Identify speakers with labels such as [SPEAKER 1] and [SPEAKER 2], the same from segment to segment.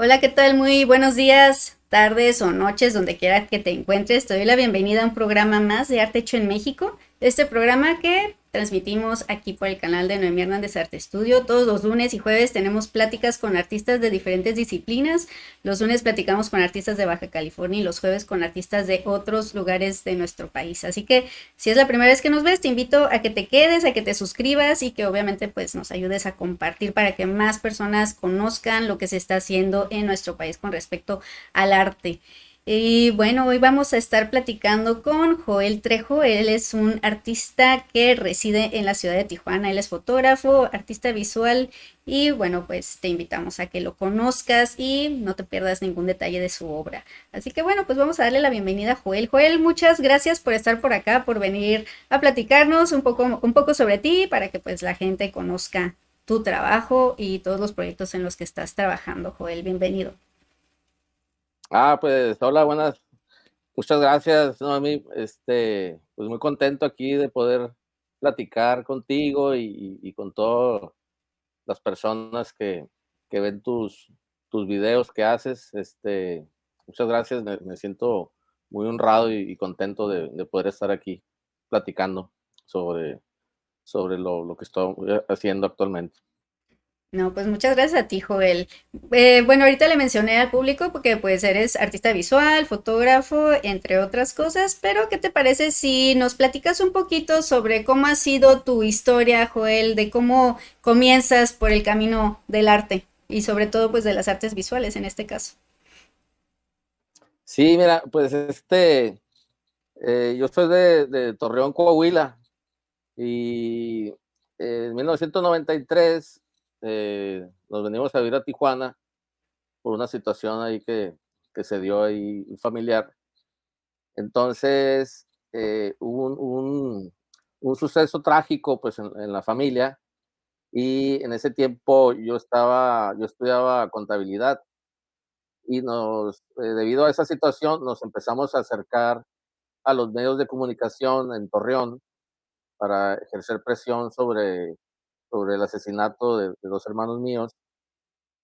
[SPEAKER 1] Hola, ¿qué tal? Muy buenos días, tardes o noches, donde quiera que te encuentres. Te doy la bienvenida a un programa más de Arte Hecho en México. Este programa que transmitimos aquí por el canal de Noemí Hernández Arte Estudio. Todos los lunes y jueves tenemos pláticas con artistas de diferentes disciplinas. Los lunes platicamos con artistas de Baja California y los jueves con artistas de otros lugares de nuestro país. Así que si es la primera vez que nos ves, te invito a que te quedes, a que te suscribas y que obviamente pues nos ayudes a compartir para que más personas conozcan lo que se está haciendo en nuestro país con respecto al arte. Y bueno, hoy vamos a estar platicando con Joel Trejo. Él es un artista que reside en la ciudad de Tijuana. Él es fotógrafo, artista visual y bueno, pues te invitamos a que lo conozcas y no te pierdas ningún detalle de su obra. Así que bueno, pues vamos a darle la bienvenida a Joel. Joel, muchas gracias por estar por acá, por venir a platicarnos un poco sobre ti para que pues la gente conozca tu trabajo y todos los proyectos en los que estás trabajando. Joel, bienvenido.
[SPEAKER 2] Pues hola, buenas. Muchas gracias, Noemí. Pues muy contento aquí de poder platicar contigo y con todas las personas que ven tus videos que haces. Muchas gracias, me siento muy honrado y contento de poder estar aquí platicando sobre, sobre lo que estoy haciendo actualmente.
[SPEAKER 1] No, pues muchas gracias a ti, Joel. Bueno, ahorita le mencioné al público porque pues eres artista visual, fotógrafo, entre otras cosas, pero ¿qué te parece si nos platicas un poquito sobre cómo ha sido tu historia, Joel, de cómo comienzas por el camino del arte y sobre todo pues de las artes visuales en este caso?
[SPEAKER 2] Sí, mira, pues yo soy de Torreón, Coahuila. Y en 1993 nos venimos a vivir a Tijuana por una situación ahí que se dio ahí familiar. Entonces, hubo un suceso trágico pues en la familia y en ese tiempo yo estudiaba contabilidad y debido a esa situación nos empezamos a acercar a los medios de comunicación en Torreón para ejercer presión sobre el asesinato de dos hermanos míos.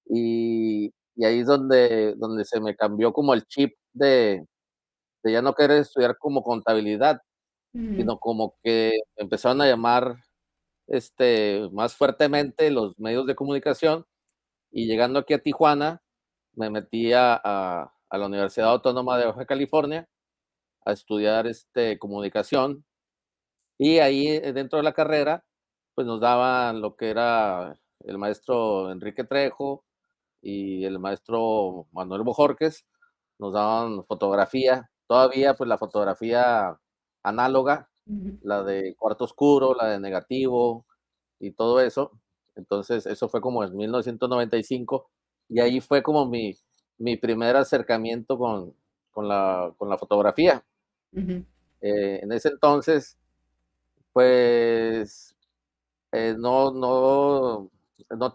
[SPEAKER 2] Y ahí es donde se me cambió como el chip de ya no querer estudiar como contabilidad,
[SPEAKER 1] Mm.
[SPEAKER 2] sino como que empezaron a llamar más fuertemente los medios de comunicación. Y llegando aquí a Tijuana, me metí a la Universidad Autónoma de Baja California a estudiar comunicación. Y ahí dentro de la carrera, pues nos daban lo que era el maestro Enrique Trejo y el maestro Manuel Bojorques, nos daban fotografía, todavía pues la fotografía análoga,
[SPEAKER 1] Ujú.
[SPEAKER 2] la de cuarto oscuro, la de negativo y todo eso. Entonces eso fue como en 1995 y ahí fue como mi primer acercamiento con la fotografía.
[SPEAKER 1] Ujú.
[SPEAKER 2] En ese entonces, pues no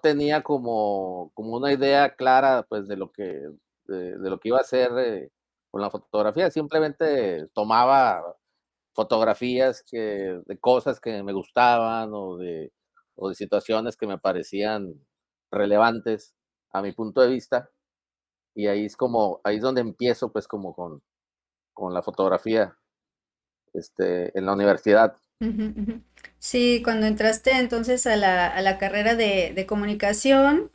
[SPEAKER 2] tenía como una idea clara, pues, de lo que iba a hacer, con la fotografía. Simplemente tomaba fotografías de cosas que me gustaban o de situaciones que me parecían relevantes a mi punto de vista, y ahí es donde empiezo, pues, como con la fotografía, en la universidad.
[SPEAKER 1] Ujú, ujú. Sí, cuando entraste entonces a la carrera de comunicación,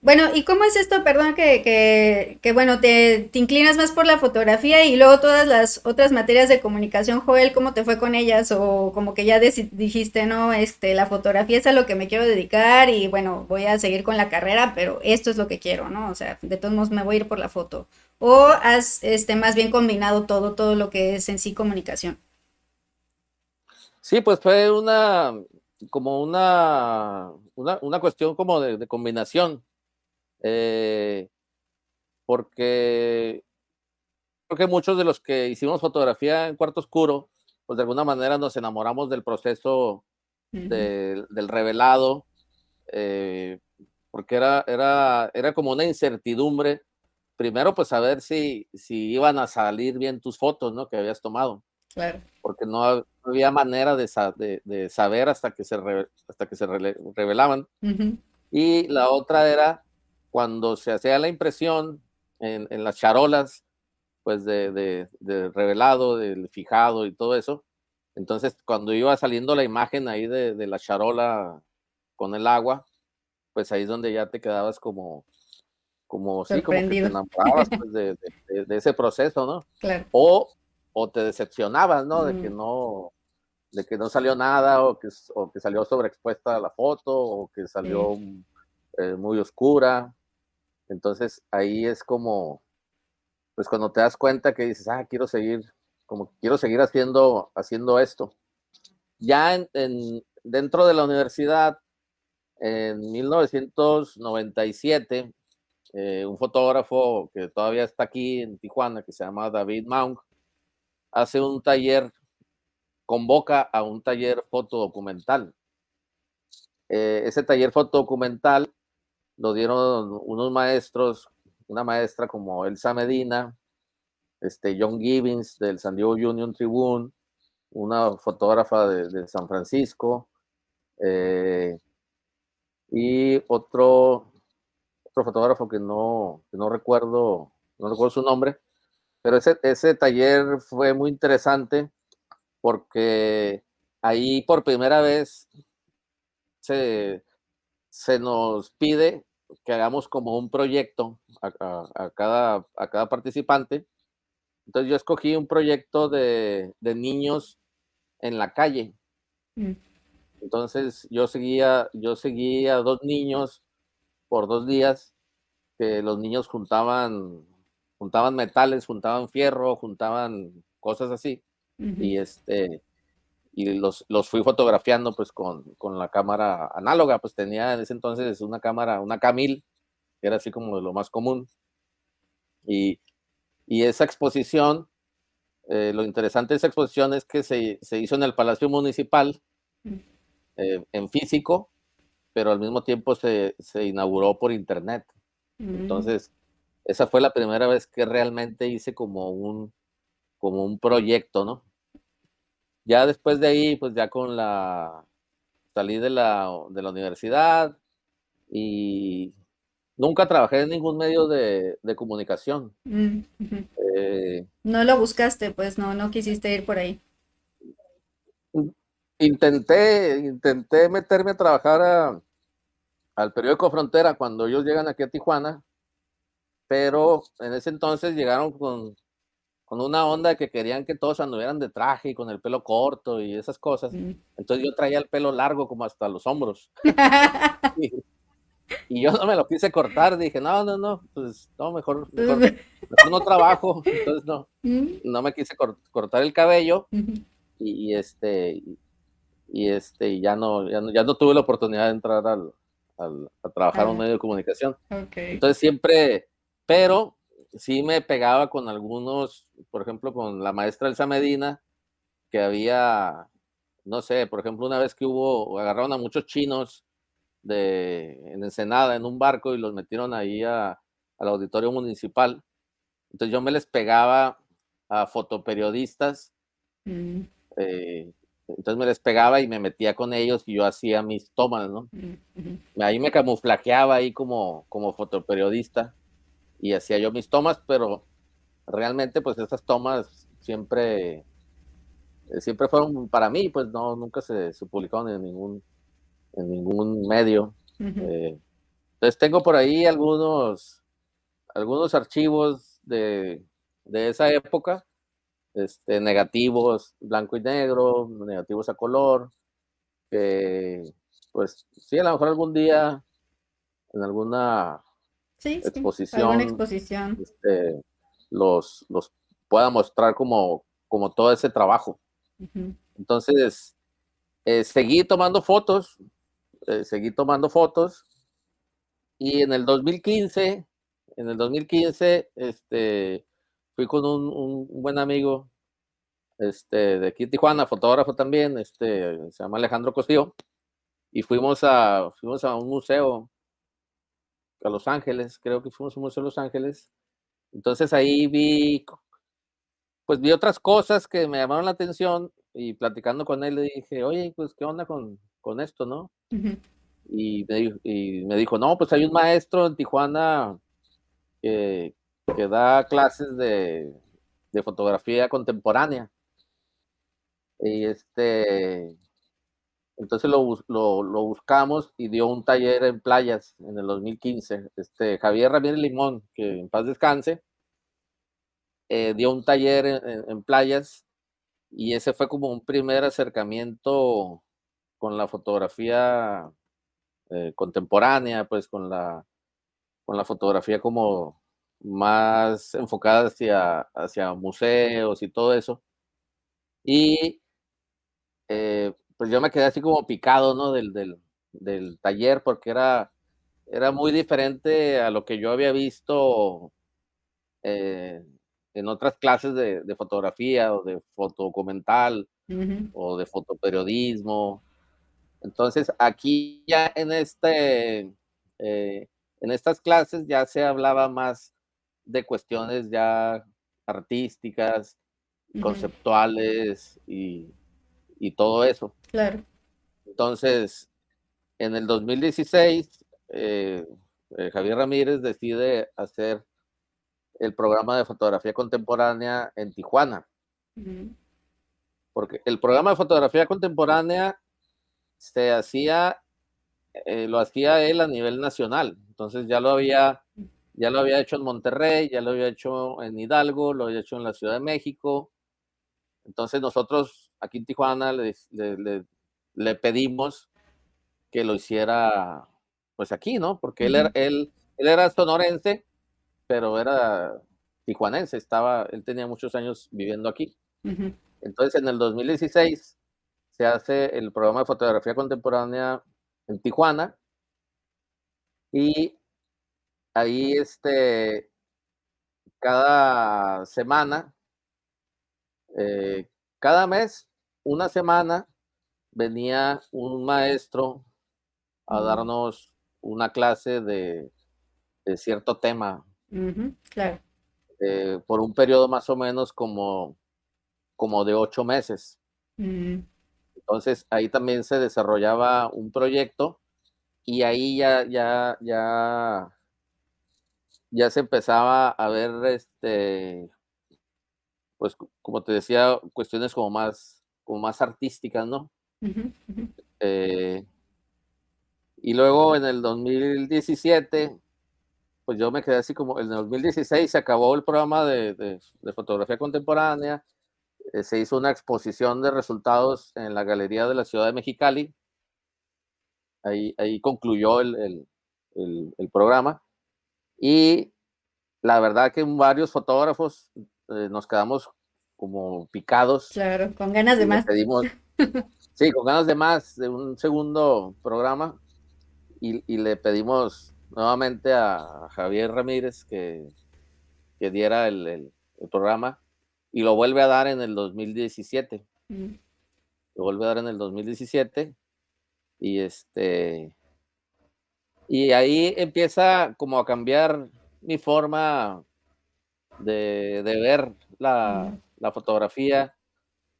[SPEAKER 1] bueno, ¿y cómo es esto? Perdón, que bueno, te inclinas más por la fotografía y luego todas las otras materias de comunicación, Joel, ¿cómo te fue con ellas? O como que ya dijiste, no, la fotografía es a lo que me quiero dedicar y bueno, voy a seguir con la carrera, pero esto es lo que quiero, ¿no? O sea, de todos modos me voy a ir por la foto. O has, más bien combinado todo lo que es en sí comunicación.
[SPEAKER 2] Sí, pues fue como una cuestión como de combinación, eh, porque creo que muchos de los que hicimos fotografía en cuarto oscuro, pues de alguna manera nos enamoramos del proceso
[SPEAKER 1] Ujú.
[SPEAKER 2] del revelado, eh, porque era como una incertidumbre. Primero, pues saber si iban a salir bien tus fotos, ¿no? Que habías tomado,
[SPEAKER 1] Claro.
[SPEAKER 2] porque no había manera de saber hasta que se revelaban.
[SPEAKER 1] Ujú.
[SPEAKER 2] Y la otra era, cuando se hacía la impresión en las charolas, pues de revelado, del fijado y todo eso, entonces cuando iba saliendo la imagen ahí de la charola con el agua, pues ahí es donde ya te quedabas como sí, como que te
[SPEAKER 1] Sorprendido.
[SPEAKER 2] enamorabas pues, de ese proceso, ¿no?
[SPEAKER 1] Claro.
[SPEAKER 2] O, o te decepcionabas, ¿no?
[SPEAKER 1] Mm,
[SPEAKER 2] De que no salió nada, o que salió sobreexpuesta la foto, o que
[SPEAKER 1] sí.
[SPEAKER 2] salió muy oscura. Entonces ahí es como, pues cuando te das cuenta que dices, quiero seguir, como quiero seguir haciendo esto. Ya dentro de la universidad, en 1997, un fotógrafo que todavía está aquí en Tijuana, que se llama David Maung, hace un taller, convoca a un taller fotodocumental. Ese taller fotodocumental lo dieron unos maestros, una maestra como Elsa Medina, John Gibbons del San Diego Union Tribune, una fotógrafa de San Francisco, y otro fotógrafo que no recuerdo su nombre, pero ese taller fue muy interesante porque ahí por primera vez se, se nos pide que hagamos como un proyecto a cada participante. Entonces yo escogí un proyecto de niños en la calle.
[SPEAKER 1] Mm,
[SPEAKER 2] Entonces yo seguía a dos niños por 2 días, que los niños juntaban metales, juntaban fierro, juntaban cosas así,
[SPEAKER 1] ujú.
[SPEAKER 2] y y los fui fotografiando pues con la cámara análoga, pues tenía en ese entonces una cámara, una K1000, que era así como lo más común, y, y esa exposición, lo interesante de esa exposición es que se hizo en el Palacio Municipal,
[SPEAKER 1] Mm,
[SPEAKER 2] en físico, pero al mismo tiempo se inauguró por internet.
[SPEAKER 1] mm,
[SPEAKER 2] Entonces, esa fue la primera vez que realmente hice como un proyecto, ¿no? Ya después de ahí, pues ya salí de la universidad y nunca trabajé en ningún medio de comunicación.
[SPEAKER 1] ujú.
[SPEAKER 2] Eh,
[SPEAKER 1] No lo buscaste, pues no, no quisiste ir por ahí.
[SPEAKER 2] intenté meterme a trabajar al periódico Frontera cuando ellos llegan aquí a Tijuana, pero en ese entonces llegaron con una onda que querían que todos anduvieran de traje y con el pelo corto y esas cosas.
[SPEAKER 1] Mm.
[SPEAKER 2] Entonces yo traía el pelo largo como hasta los hombros. Y, y yo no me lo quise cortar, dije, no, no, no, pues no, mejor no trabajo. Entonces
[SPEAKER 1] Mm,
[SPEAKER 2] no me quise cortar el cabello,
[SPEAKER 1] ujú.
[SPEAKER 2] y, y ya no tuve la oportunidad de entrar a trabajar en un
[SPEAKER 1] Ah,
[SPEAKER 2] medio de comunicación.
[SPEAKER 1] ok.
[SPEAKER 2] Entonces pero sí me pegaba con algunos, por ejemplo, con la maestra Elsa Medina, que había, no sé, por ejemplo, una vez que agarraron a muchos chinos en Ensenada en un barco y los metieron ahí al auditorio municipal. Entonces yo me les pegaba a fotoperiodistas,
[SPEAKER 1] Mm,
[SPEAKER 2] eh, entonces me les pegaba y me metía con ellos y yo hacía mis tomas, ¿no?
[SPEAKER 1] mm, ujú.
[SPEAKER 2] Ahí me camuflajeaba ahí como fotoperiodista y hacía yo mis tomas, pero realmente pues esas tomas siempre fueron para mí, pues no, nunca se publicaron en ningún medio.
[SPEAKER 1] Ujú.
[SPEAKER 2] Eh, entonces tengo por ahí algunos archivos de esa época, negativos blanco y negro, negativos a color, que pues sí, a lo mejor algún día en alguna
[SPEAKER 1] Sí, sí, alguna
[SPEAKER 2] exposición,
[SPEAKER 1] exposición.
[SPEAKER 2] los pueda mostrar como todo ese trabajo.
[SPEAKER 1] Ujú.
[SPEAKER 2] Entonces, seguí tomando fotos, seguí tomando fotos, y en el 2015, fui con un buen amigo, de aquí de Tijuana, fotógrafo también, se llama Alejandro Cosío, y fuimos a un museo a Los Ángeles, creo que fuimos a un museo a Los Ángeles. Entonces ahí pues vi otras cosas que me llamaron la atención, y platicando con él le dije, oye, pues, ¿qué onda con esto, no?
[SPEAKER 1] Ujú.
[SPEAKER 2] y me dijo, no, pues hay un maestro en Tijuana que, que da clases de fotografía contemporánea. Y entonces lo buscamos y dio un taller en playas en el 2015. Javier Ramírez Limón, que en paz descanse, dio un taller en playas y ese fue como un primer acercamiento con la fotografía contemporánea, pues con la fotografía como más enfocada hacia museos y todo eso. Y pues yo me quedé así como picado, ¿no? Del taller, porque era muy diferente a lo que yo había visto eh, en otras clases de fotografía o de fotodocumental
[SPEAKER 1] Ujú,
[SPEAKER 2] o de fotoperiodismo. Entonces, aquí ya en estas clases ya se hablaba más de cuestiones ya artísticas,
[SPEAKER 1] ujú,
[SPEAKER 2] conceptuales y todo eso.
[SPEAKER 1] claro.
[SPEAKER 2] Entonces, en el 2016, Javier Ramírez decide hacer el programa de fotografía contemporánea en Tijuana,
[SPEAKER 1] Ujú,
[SPEAKER 2] porque el programa de fotografía contemporánea se hacía lo hacía él a nivel nacional. Entonces ya lo había hecho en Monterrey, ya lo había hecho en Hidalgo, lo había hecho en la Ciudad de México. Entonces nosotros aquí en Tijuana le pedimos que lo hiciera pues aquí, ¿no? Porque
[SPEAKER 1] ujú,
[SPEAKER 2] él era sonorense, pero era tijuanense, él tenía muchos años viviendo aquí.
[SPEAKER 1] ujú,
[SPEAKER 2] Entonces en el 2016 se hace el programa de fotografía contemporánea en Tijuana y ahí cada semana, cada mes, una semana, venía un maestro a
[SPEAKER 1] ujú,
[SPEAKER 2] darnos una clase de cierto tema,
[SPEAKER 1] ujú, claro.
[SPEAKER 2] por un periodo más o menos como de 8 meses.
[SPEAKER 1] Mm,
[SPEAKER 2] Entonces ahí también se desarrollaba un proyecto y ahí ya se empezaba a ver, pues como te decía, cuestiones como más artísticas, ¿no?
[SPEAKER 1] ujú, ujú,
[SPEAKER 2] Eh, y luego en el 2017, pues yo me quedé así como, en el 2016 se acabó el programa de fotografía contemporánea, se hizo una exposición de resultados en la Galería de la Ciudad de Mexicali, ahí concluyó el programa y la verdad que varios fotógrafos nos quedamos como picados
[SPEAKER 1] claro, con ganas de
[SPEAKER 2] y le
[SPEAKER 1] más.
[SPEAKER 2] pedimos, sí, con ganas de más, de un segundo programa y le pedimos nuevamente a Javier Ramírez que diera el programa y lo vuelve a dar en el 2017.
[SPEAKER 1] Mm,
[SPEAKER 2] Lo vuelve a dar en el 2017 y y ahí empieza como a cambiar mi forma de ver
[SPEAKER 1] mm,
[SPEAKER 2] la fotografía,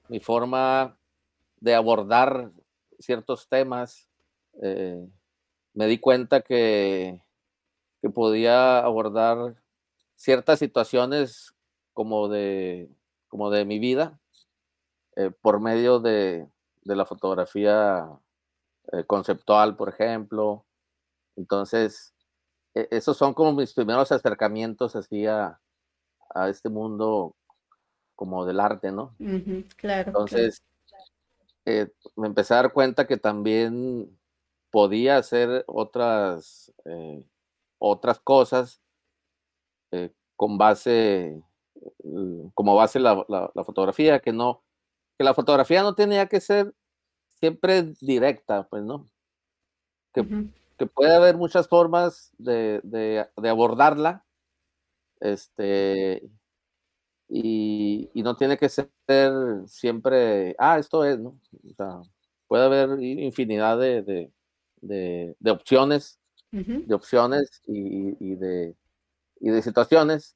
[SPEAKER 2] mi forma de abordar ciertos temas. Eh, Me di cuenta que podía abordar ciertas situaciones como de, como de mi vida por medio de la fotografía conceptual, por ejemplo. Entonces, esos son como mis primeros acercamientos así a este mundo como del arte, ¿no?
[SPEAKER 1] ujú, claro, claro.
[SPEAKER 2] Entonces, me empecé a dar cuenta que también podía hacer otras cosas con base, como base la fotografía, que la fotografía no tenía que ser siempre directa, pues, ¿no? Que,
[SPEAKER 1] Ujú,
[SPEAKER 2] que puede haber muchas formas de abordarla, este, y no tiene que ser siempre, esto es, ¿no? O sea, puede haber infinidad de
[SPEAKER 1] ujú,
[SPEAKER 2] de opciones y de situaciones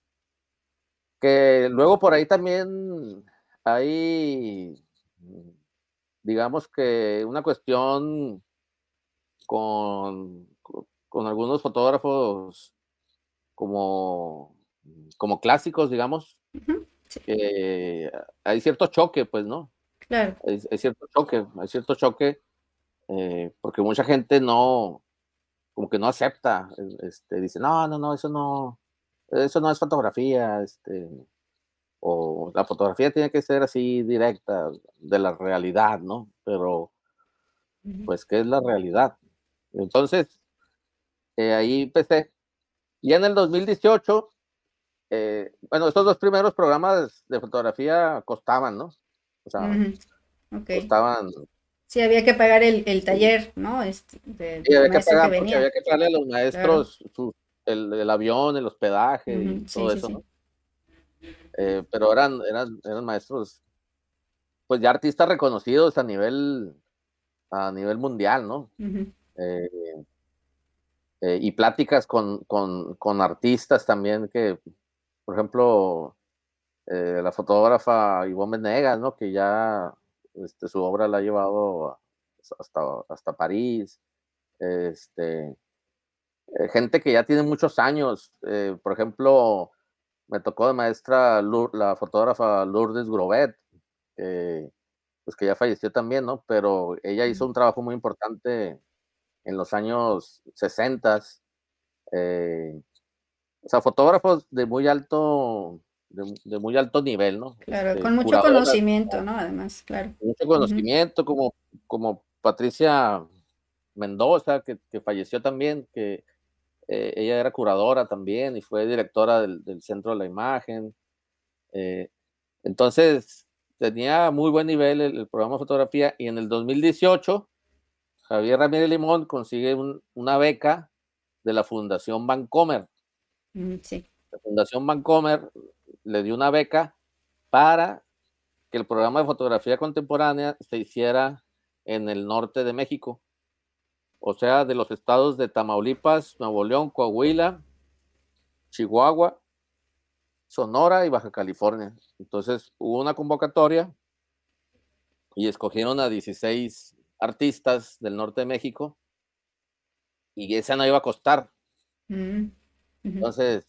[SPEAKER 2] que luego por ahí también hay, digamos que una cuestión con algunos fotógrafos como, como clásicos, digamos,
[SPEAKER 1] Ujú, sí,
[SPEAKER 2] que hay cierto choque, pues, ¿no?
[SPEAKER 1] claro.
[SPEAKER 2] Hay cierto choque, porque mucha gente no, como que no acepta, dice: "No, no, no, eso no es fotografía", o la fotografía tiene que ser así directa, de la realidad, ¿no? Pero,
[SPEAKER 1] Ujú,
[SPEAKER 2] pues, ¿qué es la realidad? Entonces, ahí empecé. Y en el 2018, bueno, estos 2 primeros programas de fotografía costaban, ¿no? O sea,
[SPEAKER 1] ujú, okey.
[SPEAKER 2] costaban,
[SPEAKER 1] Sí, había que pagar el taller, ¿no?
[SPEAKER 2] y
[SPEAKER 1] Del
[SPEAKER 2] había que
[SPEAKER 1] maestro que
[SPEAKER 2] pagar, porque
[SPEAKER 1] venía,
[SPEAKER 2] había que pagarle a los
[SPEAKER 1] claro.
[SPEAKER 2] maestros el avión, el hospedaje y
[SPEAKER 1] Ujú, sí,
[SPEAKER 2] todo
[SPEAKER 1] sí,
[SPEAKER 2] eso,
[SPEAKER 1] sí.
[SPEAKER 2] ¿no? Pero eran maestros, pues, ya artistas reconocidos a nivel mundial, ¿no?
[SPEAKER 1] Ujú,
[SPEAKER 2] Eh, y pláticas con artistas también que, por ejemplo, la fotógrafa Ivonne Venegas, ¿no? Que ya, su obra la ha llevado hasta París, este, gente que ya tiene muchos años, por ejemplo, me tocó de maestra la fotógrafa Lourdes Grobet, eh, pues, que ya falleció también, ¿no? Pero ella hizo
[SPEAKER 1] mm,
[SPEAKER 2] un trabajo muy importante en los años 60, eh, o sea, fotógrafos de muy alto nivel, ¿no?
[SPEAKER 1] claro, con mucho
[SPEAKER 2] Curadoras,
[SPEAKER 1] conocimiento, ¿no? Además, claro.
[SPEAKER 2] mucho
[SPEAKER 1] Ujú,
[SPEAKER 2] conocimiento, como Patricia Mendoza, que falleció también, que, ella era curadora también y fue directora del Centro de la Imagen. eh, entonces, tenía muy buen nivel el programa de fotografía, y en el 2018 Javier Ramírez Limón consigue una beca de la Fundación Vancomer.
[SPEAKER 1] sí.
[SPEAKER 2] La Fundación Vancomer le dio una beca para que el programa de fotografía contemporánea se hiciera en el norte de México, o sea, de los estados de Tamaulipas, Nuevo León, Coahuila, Chihuahua, Sonora y Baja California. Entonces hubo una convocatoria y escogieron a 16 artistas del norte de México, y esa no iba a costar.
[SPEAKER 1] Mm, ujú.
[SPEAKER 2] Entonces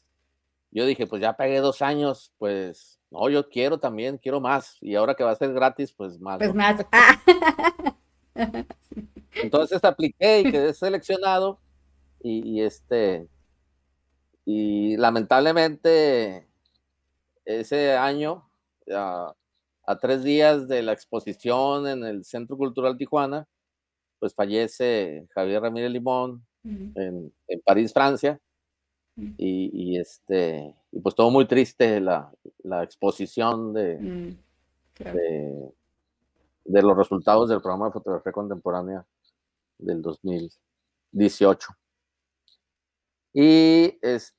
[SPEAKER 2] yo dije: "Pues ya pagué 2 años, pues no, yo quiero también, quiero más, y ahora que va a ser gratis, pues más",
[SPEAKER 1] Pues
[SPEAKER 2] ¿no?
[SPEAKER 1] más.
[SPEAKER 2] Entonces apliqué y quedé seleccionado, y y lamentablemente ese año, a 3 días de la exposición en el Centro Cultural Tijuana, pues fallece Javier Ramírez Limón
[SPEAKER 1] Mm,
[SPEAKER 2] en París, Francia,
[SPEAKER 1] mm,
[SPEAKER 2] y pues todo muy triste la exposición
[SPEAKER 1] mm, claro.
[SPEAKER 2] de de los resultados del programa de fotografía contemporánea del 2018. Y, pues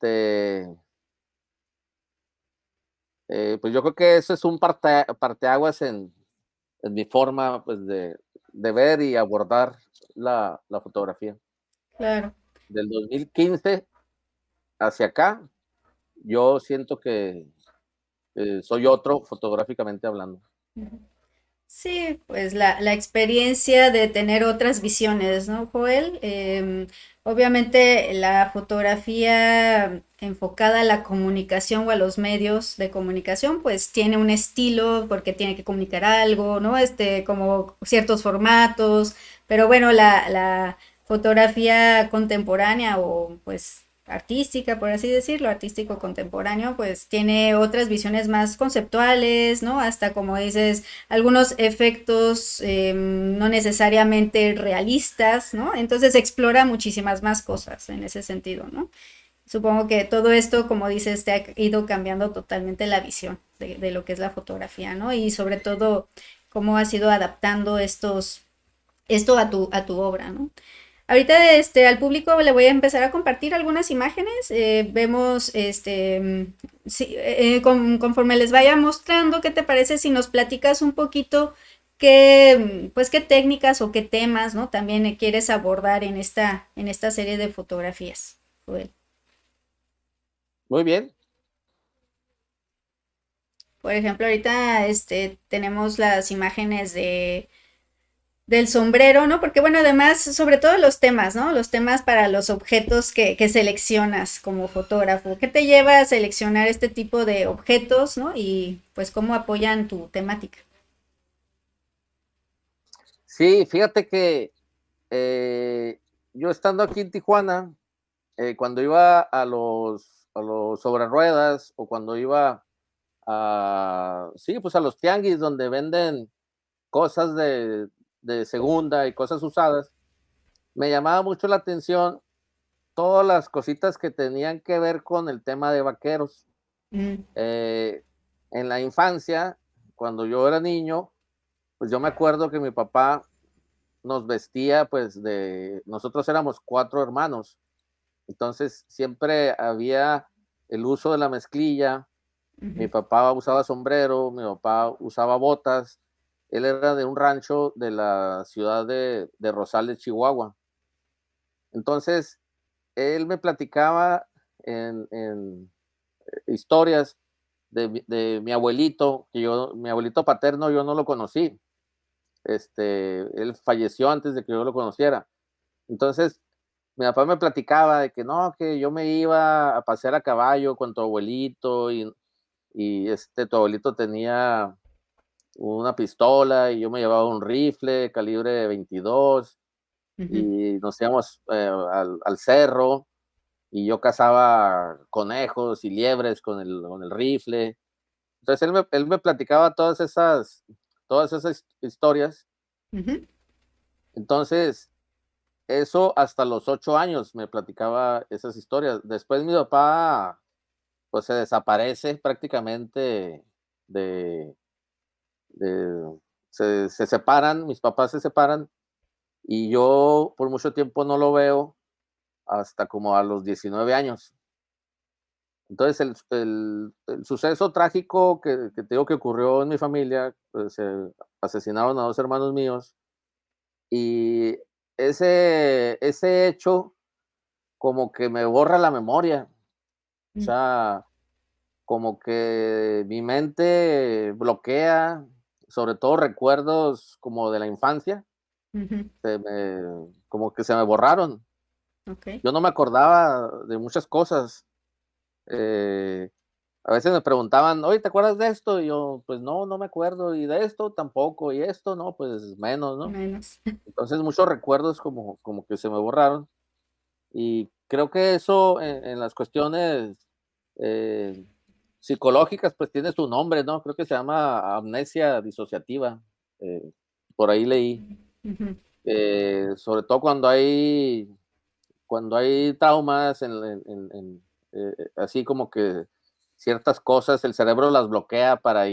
[SPEAKER 2] yo creo que eso es un parteaguas en mi forma, pues, de ver y abordar la fotografía.
[SPEAKER 1] Claro.
[SPEAKER 2] Del 2015 hacia acá, yo siento que, soy otro fotográficamente hablando.
[SPEAKER 1] Ujú. Sí, pues la experiencia de tener otras visiones, ¿no, Joel? Obviamente la fotografía enfocada a la comunicación o a los medios de comunicación, pues tiene un estilo porque tiene que comunicar algo, ¿no? Como ciertos formatos, pero bueno, la fotografía contemporánea o pues artística, por así decirlo, artístico contemporáneo, pues tiene otras visiones más conceptuales, ¿no? Hasta como dices, algunos efectos no necesariamente realistas, ¿no? Entonces explora muchísimas más cosas en ese sentido, ¿no? Supongo que todo esto, como dices, te ha ido cambiando totalmente la visión de lo que es la fotografía, ¿no? Y sobre todo, cómo has ido adaptando esto a tu obra, ¿no? Ahorita al público le voy a empezar a compartir algunas imágenes. Vemos, sí, conforme les vaya mostrando, ¿qué te parece si nos platicas un poquito pues, qué técnicas o qué temas, ¿no? También quieres abordar en esta serie de fotografías, Joel?
[SPEAKER 2] Muy bien,
[SPEAKER 1] Por ejemplo, ahorita tenemos las imágenes del sombrero, ¿no? Porque bueno, además, sobre todo los temas, ¿no? Los temas para los objetos que seleccionas como fotógrafo. ¿Qué te lleva a seleccionar este tipo de objetos, ¿no? Y pues cómo apoyan tu temática.
[SPEAKER 2] Sí, fíjate que yo estando aquí en Tijuana, cuando iba a los sobre ruedas o cuando iba a, sí, pues a los tianguis donde venden cosas de segunda y cosas usadas, me llamaba mucho la atención todas las cositas que tenían que ver con el tema de vaqueros.
[SPEAKER 1] Mm,
[SPEAKER 2] Eh, en la infancia, cuando yo era niño, pues yo me acuerdo que mi papá nos vestía, pues de, nosotros éramos 4 hermanos, entonces siempre había el uso de la mezclilla. Mi
[SPEAKER 1] ujú,
[SPEAKER 2] papá usaba sombrero, mi papá usaba botas. Él era de un rancho de la ciudad de Rosales, Chihuahua. Entonces, él me platicaba en historias de mi abuelito, que yo, mi abuelito paterno, yo no lo conocí. Él falleció antes de que yo lo conociera. Entonces, mi papá me platicaba de que no, que yo me iba a pasear a caballo con tu abuelito y tu abuelito tenía una pistola y yo me llevaba un rifle calibre 22
[SPEAKER 1] ujú.
[SPEAKER 2] y nos íbamos al cerro y yo cazaba conejos y liebres con el rifle. Entonces él me platicaba todas esas historias.
[SPEAKER 1] Ujú.
[SPEAKER 2] Entonces, eso hasta los 8 años me platicaba esas historias. Después mi papá, pues se desaparece prácticamente de, de se separan, mis papás se separan y yo por mucho tiempo no lo veo hasta como a los 19 años. Entonces, el suceso trágico que te digo que ocurrió en mi familia, pues, se asesinaron a 2 hermanos míos, y ese hecho como que me borra la memoria. O
[SPEAKER 1] Mm,
[SPEAKER 2] sea, como que mi mente bloquea, sobre todo recuerdos como de la infancia,
[SPEAKER 1] ujú.
[SPEAKER 2] como que se me borraron.
[SPEAKER 1] Ok.
[SPEAKER 2] Yo no me acordaba de muchas cosas. Eh, a veces me preguntaban: "Oye, ¿te acuerdas de esto?". Y yo: "Pues no, no me acuerdo". "¿Y de esto?". "Tampoco". "¿Y esto?". "No, pues menos", ¿no?
[SPEAKER 1] Menos.
[SPEAKER 2] Entonces, muchos recuerdos como que se me borraron. Y creo que eso en las cuestiones, eh, psicológicas, pues tiene su nombre, ¿no? Creo que se llama amnesia disociativa, eh, por ahí leí.
[SPEAKER 1] Ujú.
[SPEAKER 2] Sobre todo cuando hay traumas así como que ciertas cosas, el cerebro las bloquea para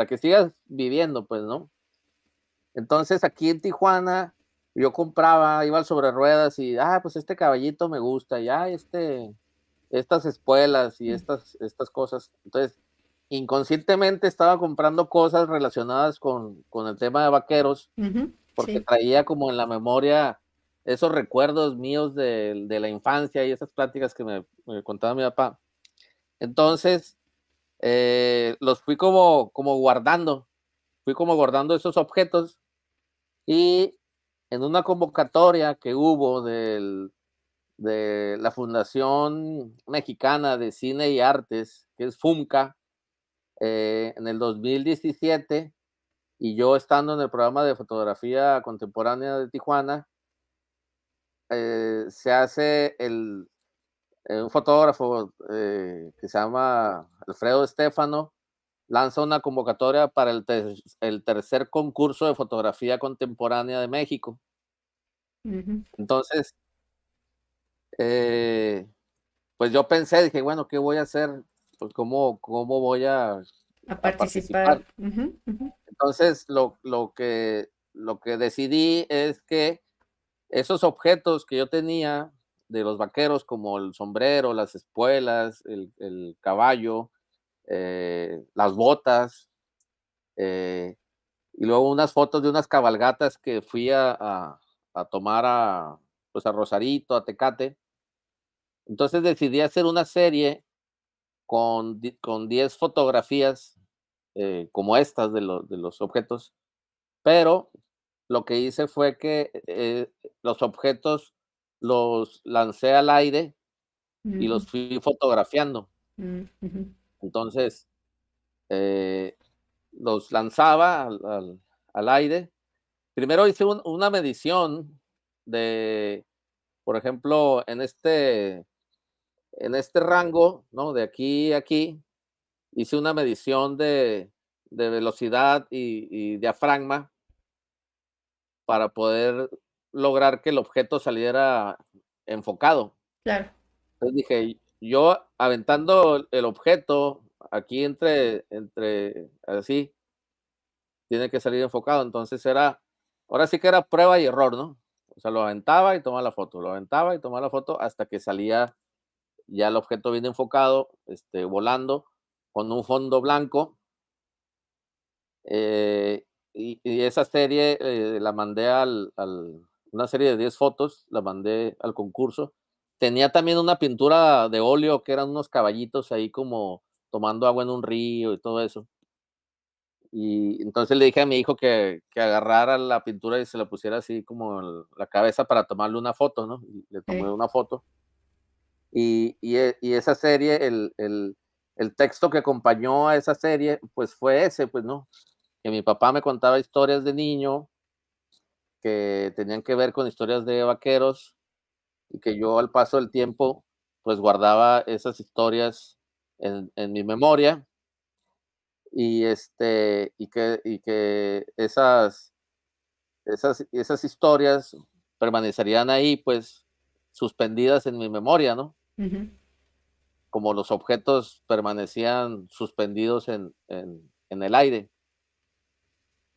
[SPEAKER 2] que sigas viviendo, pues, ¿no? Entonces, aquí en Tijuana, yo compraba, iba al sobre ruedas y, pues este caballito me gusta, y, estas espuelas y estas cosas. Entonces, inconscientemente estaba comprando cosas relacionadas con el tema de vaqueros,
[SPEAKER 1] Ujú.
[SPEAKER 2] porque
[SPEAKER 1] Sí.
[SPEAKER 2] traía como en la memoria esos recuerdos míos de la infancia y esas pláticas que me contaba mi papá. Entonces, los fui como guardando, fui como guardando esos objetos y en una convocatoria que hubo de la Fundación Mexicana de Cine y Artes, que es FUMCA, en el 2017, y yo estando en el programa de fotografía contemporánea de Tijuana, se hace un fotógrafo que se llama Alfredo Estefano, lanza una convocatoria para el tercer concurso de fotografía contemporánea de México.
[SPEAKER 1] Ujú.
[SPEAKER 2] Entonces, eh, pues yo pensé, dije, bueno, ¿qué voy a hacer? Pues, ¿cómo voy
[SPEAKER 1] A
[SPEAKER 2] a
[SPEAKER 1] participar.
[SPEAKER 2] participar?
[SPEAKER 1] Ujú, ujú,
[SPEAKER 2] Entonces, lo que decidí es que esos objetos que yo tenía de los vaqueros, como el sombrero, las espuelas, el caballo, las botas, eh, y luego unas fotos de unas cabalgatas que fui a tomar pues a Rosarito, a Tecate. Entonces decidí hacer una serie con 10 fotografías como estas de los objetos, pero lo que hice fue que, los objetos los lancé al aire y
[SPEAKER 1] Ujú,
[SPEAKER 2] los fui fotografiando.
[SPEAKER 1] ujú,
[SPEAKER 2] Entonces, eh, los lanzaba al aire. Primero hice una medición de, por ejemplo, en este rango, ¿no? De aquí a aquí, hice una medición de velocidad y diafragma para poder lograr que el objeto saliera enfocado.
[SPEAKER 1] claro,
[SPEAKER 2] Entonces dije, yo aventando el objeto aquí entre así, tiene que salir enfocado. Entonces ahora sí que era prueba y error, ¿no? O sea, lo aventaba y tomaba la foto, lo aventaba y tomaba la foto hasta que salía ya el objeto bien enfocado, volando con un fondo blanco. Y esa serie, la mandé una serie de 10 fotos, la mandé al concurso. Tenía también una pintura de óleo que eran unos caballitos ahí como tomando agua en un río y todo eso. Y entonces le dije a mi hijo que agarrara la pintura y se la pusiera así como en la cabeza para tomarle una foto, ¿no? Y le tomé
[SPEAKER 1] sí,
[SPEAKER 2] una foto. Y esa serie, el texto que acompañó a esa serie, pues fue ese, pues, ¿no? Que mi papá me contaba historias de niño que tenían que ver con historias de vaqueros y que yo al paso del tiempo, pues guardaba esas historias en mi memoria y que esas historias permanecerían ahí, pues suspendidas en mi memoria, ¿no?
[SPEAKER 1] ujú,
[SPEAKER 2] Como los objetos permanecían suspendidos en el aire.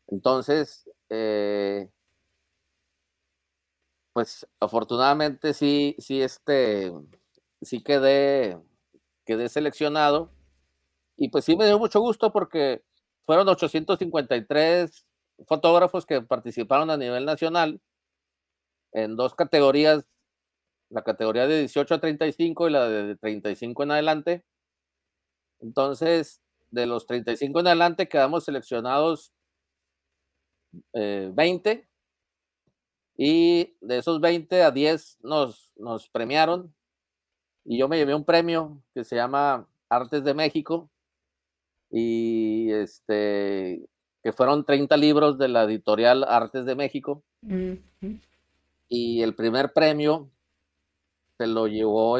[SPEAKER 2] Entonces, pues, afortunadamente sí quedé seleccionado y, pues, sí me dio mucho gusto porque fueron 853 fotógrafos que participaron a nivel nacional en 2 categorías, la categoría de 18 a 35 y la de 35 en adelante. Entonces, de los 35 en adelante quedamos seleccionados, 20, y de esos 20 a 10 nos premiaron. Y yo me llevé un premio que se llama Artes de México y, que fueron 30 libros de la editorial Artes de México,
[SPEAKER 1] ujú,
[SPEAKER 2] y el primer premio se lo llevó,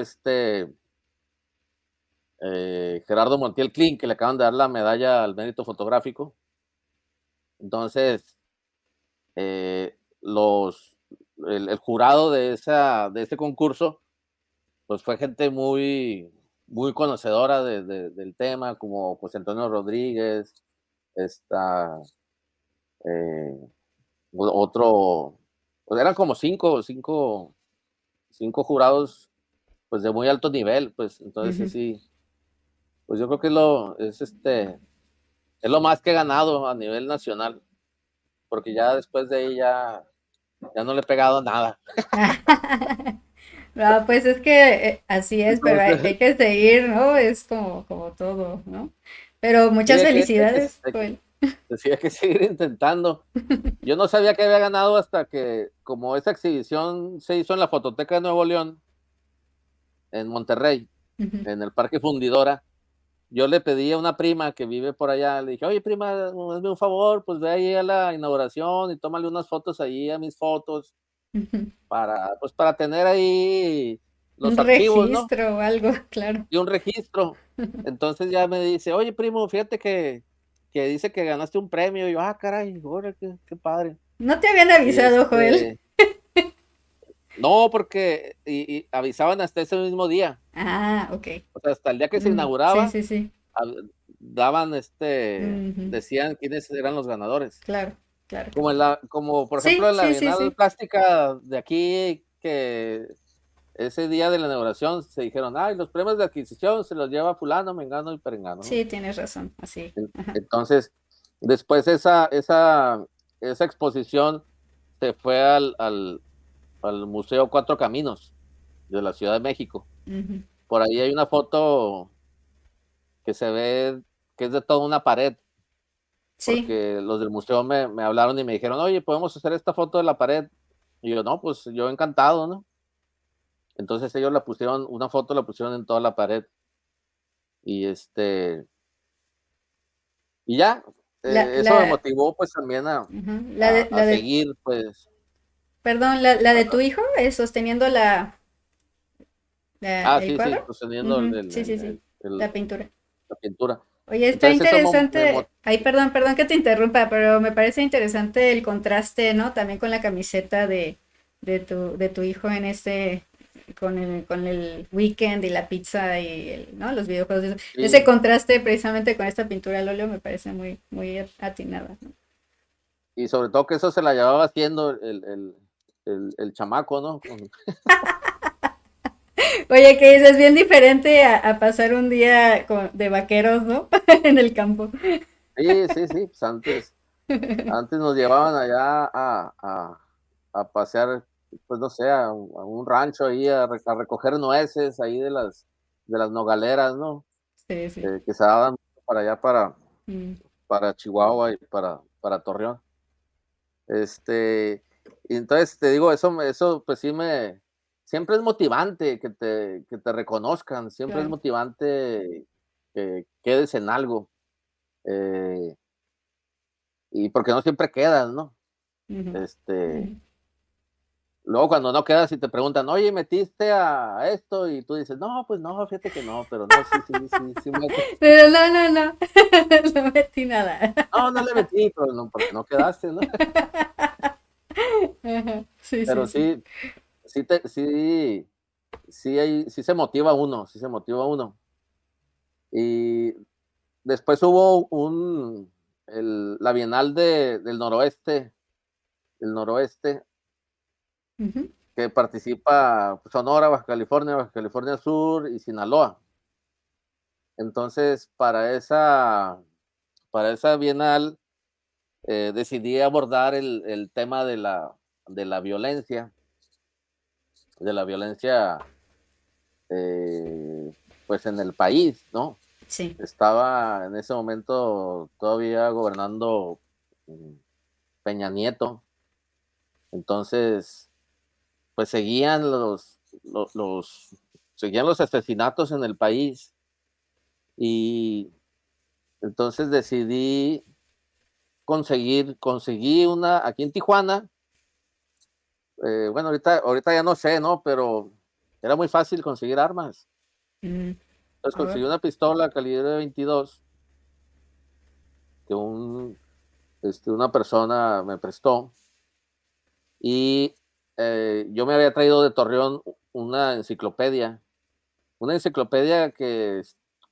[SPEAKER 2] Gerardo Montiel Klin, que le acaban de dar la medalla al mérito fotográfico. Entonces, los el jurado de ese concurso, pues, fue gente muy muy conocedora del tema, como José Antonio Rodríguez, esta, eh, otro, pues eran como cinco jurados, pues de muy alto nivel, pues entonces
[SPEAKER 1] ujú.
[SPEAKER 2] sí, pues yo creo que es lo más que he ganado a nivel nacional, porque ya después de ahí ya no le he pegado nada.
[SPEAKER 1] No, pues es que así es, pero
[SPEAKER 2] Entonces,
[SPEAKER 1] hay que seguir, ¿no? Es como todo, ¿no? Pero
[SPEAKER 2] sí,
[SPEAKER 1] muchas felicidades, Joel.
[SPEAKER 2] sí, hay que seguir intentando. Yo no sabía que había ganado hasta que, como esa exhibición se hizo en la Fototeca de Nuevo León, en Monterrey,
[SPEAKER 1] Ujú,
[SPEAKER 2] en el Parque Fundidora. Yo le pedí a una prima que vive por allá, le dije: "Oye, prima, hazme un favor, pues ve ahí a la inauguración y tómale unas fotos ahí a mis fotos
[SPEAKER 1] ujú.
[SPEAKER 2] para tener ahí
[SPEAKER 1] Un
[SPEAKER 2] los archivos, ¿no?
[SPEAKER 1] registro o algo, claro.
[SPEAKER 2] Y un registro". Entonces ya me dice: "Oye, primo, fíjate que dice que ganaste un premio". Y yo: "Ah, caray, órale, qué padre".
[SPEAKER 1] No te habían
[SPEAKER 2] Y,
[SPEAKER 1] avisado, Joel.
[SPEAKER 2] no, porque avisaban hasta ese mismo día.
[SPEAKER 1] Ah, ok.
[SPEAKER 2] O sea, hasta el día que se
[SPEAKER 1] Sí,
[SPEAKER 2] inauguraba,
[SPEAKER 1] sí, sí.
[SPEAKER 2] ab daban,
[SPEAKER 1] Ujú,
[SPEAKER 2] decían quiénes eran los ganadores.
[SPEAKER 1] claro, claro.
[SPEAKER 2] Como por ejemplo
[SPEAKER 1] Sí,
[SPEAKER 2] en la
[SPEAKER 1] sí, sí,
[SPEAKER 2] Bienal
[SPEAKER 1] sí.
[SPEAKER 2] Plástica de aquí, que ese día de la inauguración se dijeron: "Ay, los premios de adquisición se los lleva fulano, mengano y perengano", ¿no?
[SPEAKER 1] Sí, tienes razón, así. Ajá.
[SPEAKER 2] Entonces, después esa exposición se fue al Museo Cuatro Caminos de la Ciudad de México.
[SPEAKER 1] Ujú,
[SPEAKER 2] Por ahí hay una foto que se ve que es de toda una pared,
[SPEAKER 1] Sí,
[SPEAKER 2] porque los del museo me hablaron y me dijeron, oye, ¿podemos hacer esta foto de la pared? Y yo, no, pues yo encantado, ¿no? Entonces ellos la pusieron, una foto la pusieron en toda la pared. Y y ya,
[SPEAKER 1] la,
[SPEAKER 2] eso me
[SPEAKER 1] la,
[SPEAKER 2] motivó pues también
[SPEAKER 1] ujú,
[SPEAKER 2] a seguir, pues.
[SPEAKER 1] perdón, la de tu hijo, sosteniendo el
[SPEAKER 2] Sí, sí,
[SPEAKER 1] cuadro.
[SPEAKER 2] sosteniendo
[SPEAKER 1] Ujú, sí, sí, sí, la pintura.
[SPEAKER 2] la pintura.
[SPEAKER 1] Oye, está
[SPEAKER 2] Entonces eso
[SPEAKER 1] interesante. Ay, perdón, perdón que te interrumpa, pero me parece interesante el contraste, ¿no? También con la camiseta de tu hijo en con el weekend y la pizza y ¿no? Los videojuegos. Ese
[SPEAKER 2] sí,
[SPEAKER 1] contraste precisamente con esta pintura al óleo me parece muy, muy atinada, ¿no?
[SPEAKER 2] y sobre todo que eso se la llevaba haciendo el chamaco, ¿no?
[SPEAKER 1] Oye, que dices, bien diferente a pasar un día de vaqueros, ¿no? En el campo.
[SPEAKER 2] Sí, sí, sí, pues antes nos llevaban allá a pasear, pues no sé, a un rancho ahí a recoger nueces ahí de las nogaleras, ¿no?
[SPEAKER 1] Sí, sí.
[SPEAKER 2] Que se daban para allá
[SPEAKER 1] Mm,
[SPEAKER 2] para Chihuahua y para Torreón. Y entonces te digo, eso pues sí siempre es motivante que te reconozcan, siempre es
[SPEAKER 1] claro.
[SPEAKER 2] motivante que quedes en algo, eh, y porque no siempre quedas, ¿no?
[SPEAKER 1] Ujú,
[SPEAKER 2] Este,
[SPEAKER 1] ujú.
[SPEAKER 2] luego cuando no quedas y te preguntan: "Oye, ¿metiste a esto?", y tú dices: "No, pues no, fíjate que no", pero no, sí, sí, sí, sí metes.
[SPEAKER 1] Pero no, no, no, no metí nada.
[SPEAKER 2] No, no le metí, pero no, porque no quedaste, ¿no?
[SPEAKER 1] Ajá, sí, sí,
[SPEAKER 2] Pero
[SPEAKER 1] sí.
[SPEAKER 2] sí, sí se motiva uno, sí se motiva uno. Y después hubo la Bienal del Noroeste, el Noroeste,
[SPEAKER 1] Ujú,
[SPEAKER 2] que participa pues, Sonora, Baja California Sur y Sinaloa. Entonces, para esa Bienal, decidí abordar el tema de la violencia, de la violencia, eh, pues en el país, ¿no?
[SPEAKER 1] sí.
[SPEAKER 2] Estaba en ese momento todavía gobernando mm, Peña Nieto. Entonces, pues seguían los asesinatos en el país. Y entonces decidí conseguí una aquí en Tijuana. Bueno, ahorita ya no sé, ¿no? Pero era muy fácil conseguir armas.
[SPEAKER 1] Mm,
[SPEAKER 2] Entonces
[SPEAKER 1] oh,
[SPEAKER 2] conseguí una pistola calibre 22 que una persona me prestó. Y yo me había traído de Torreón una enciclopedia que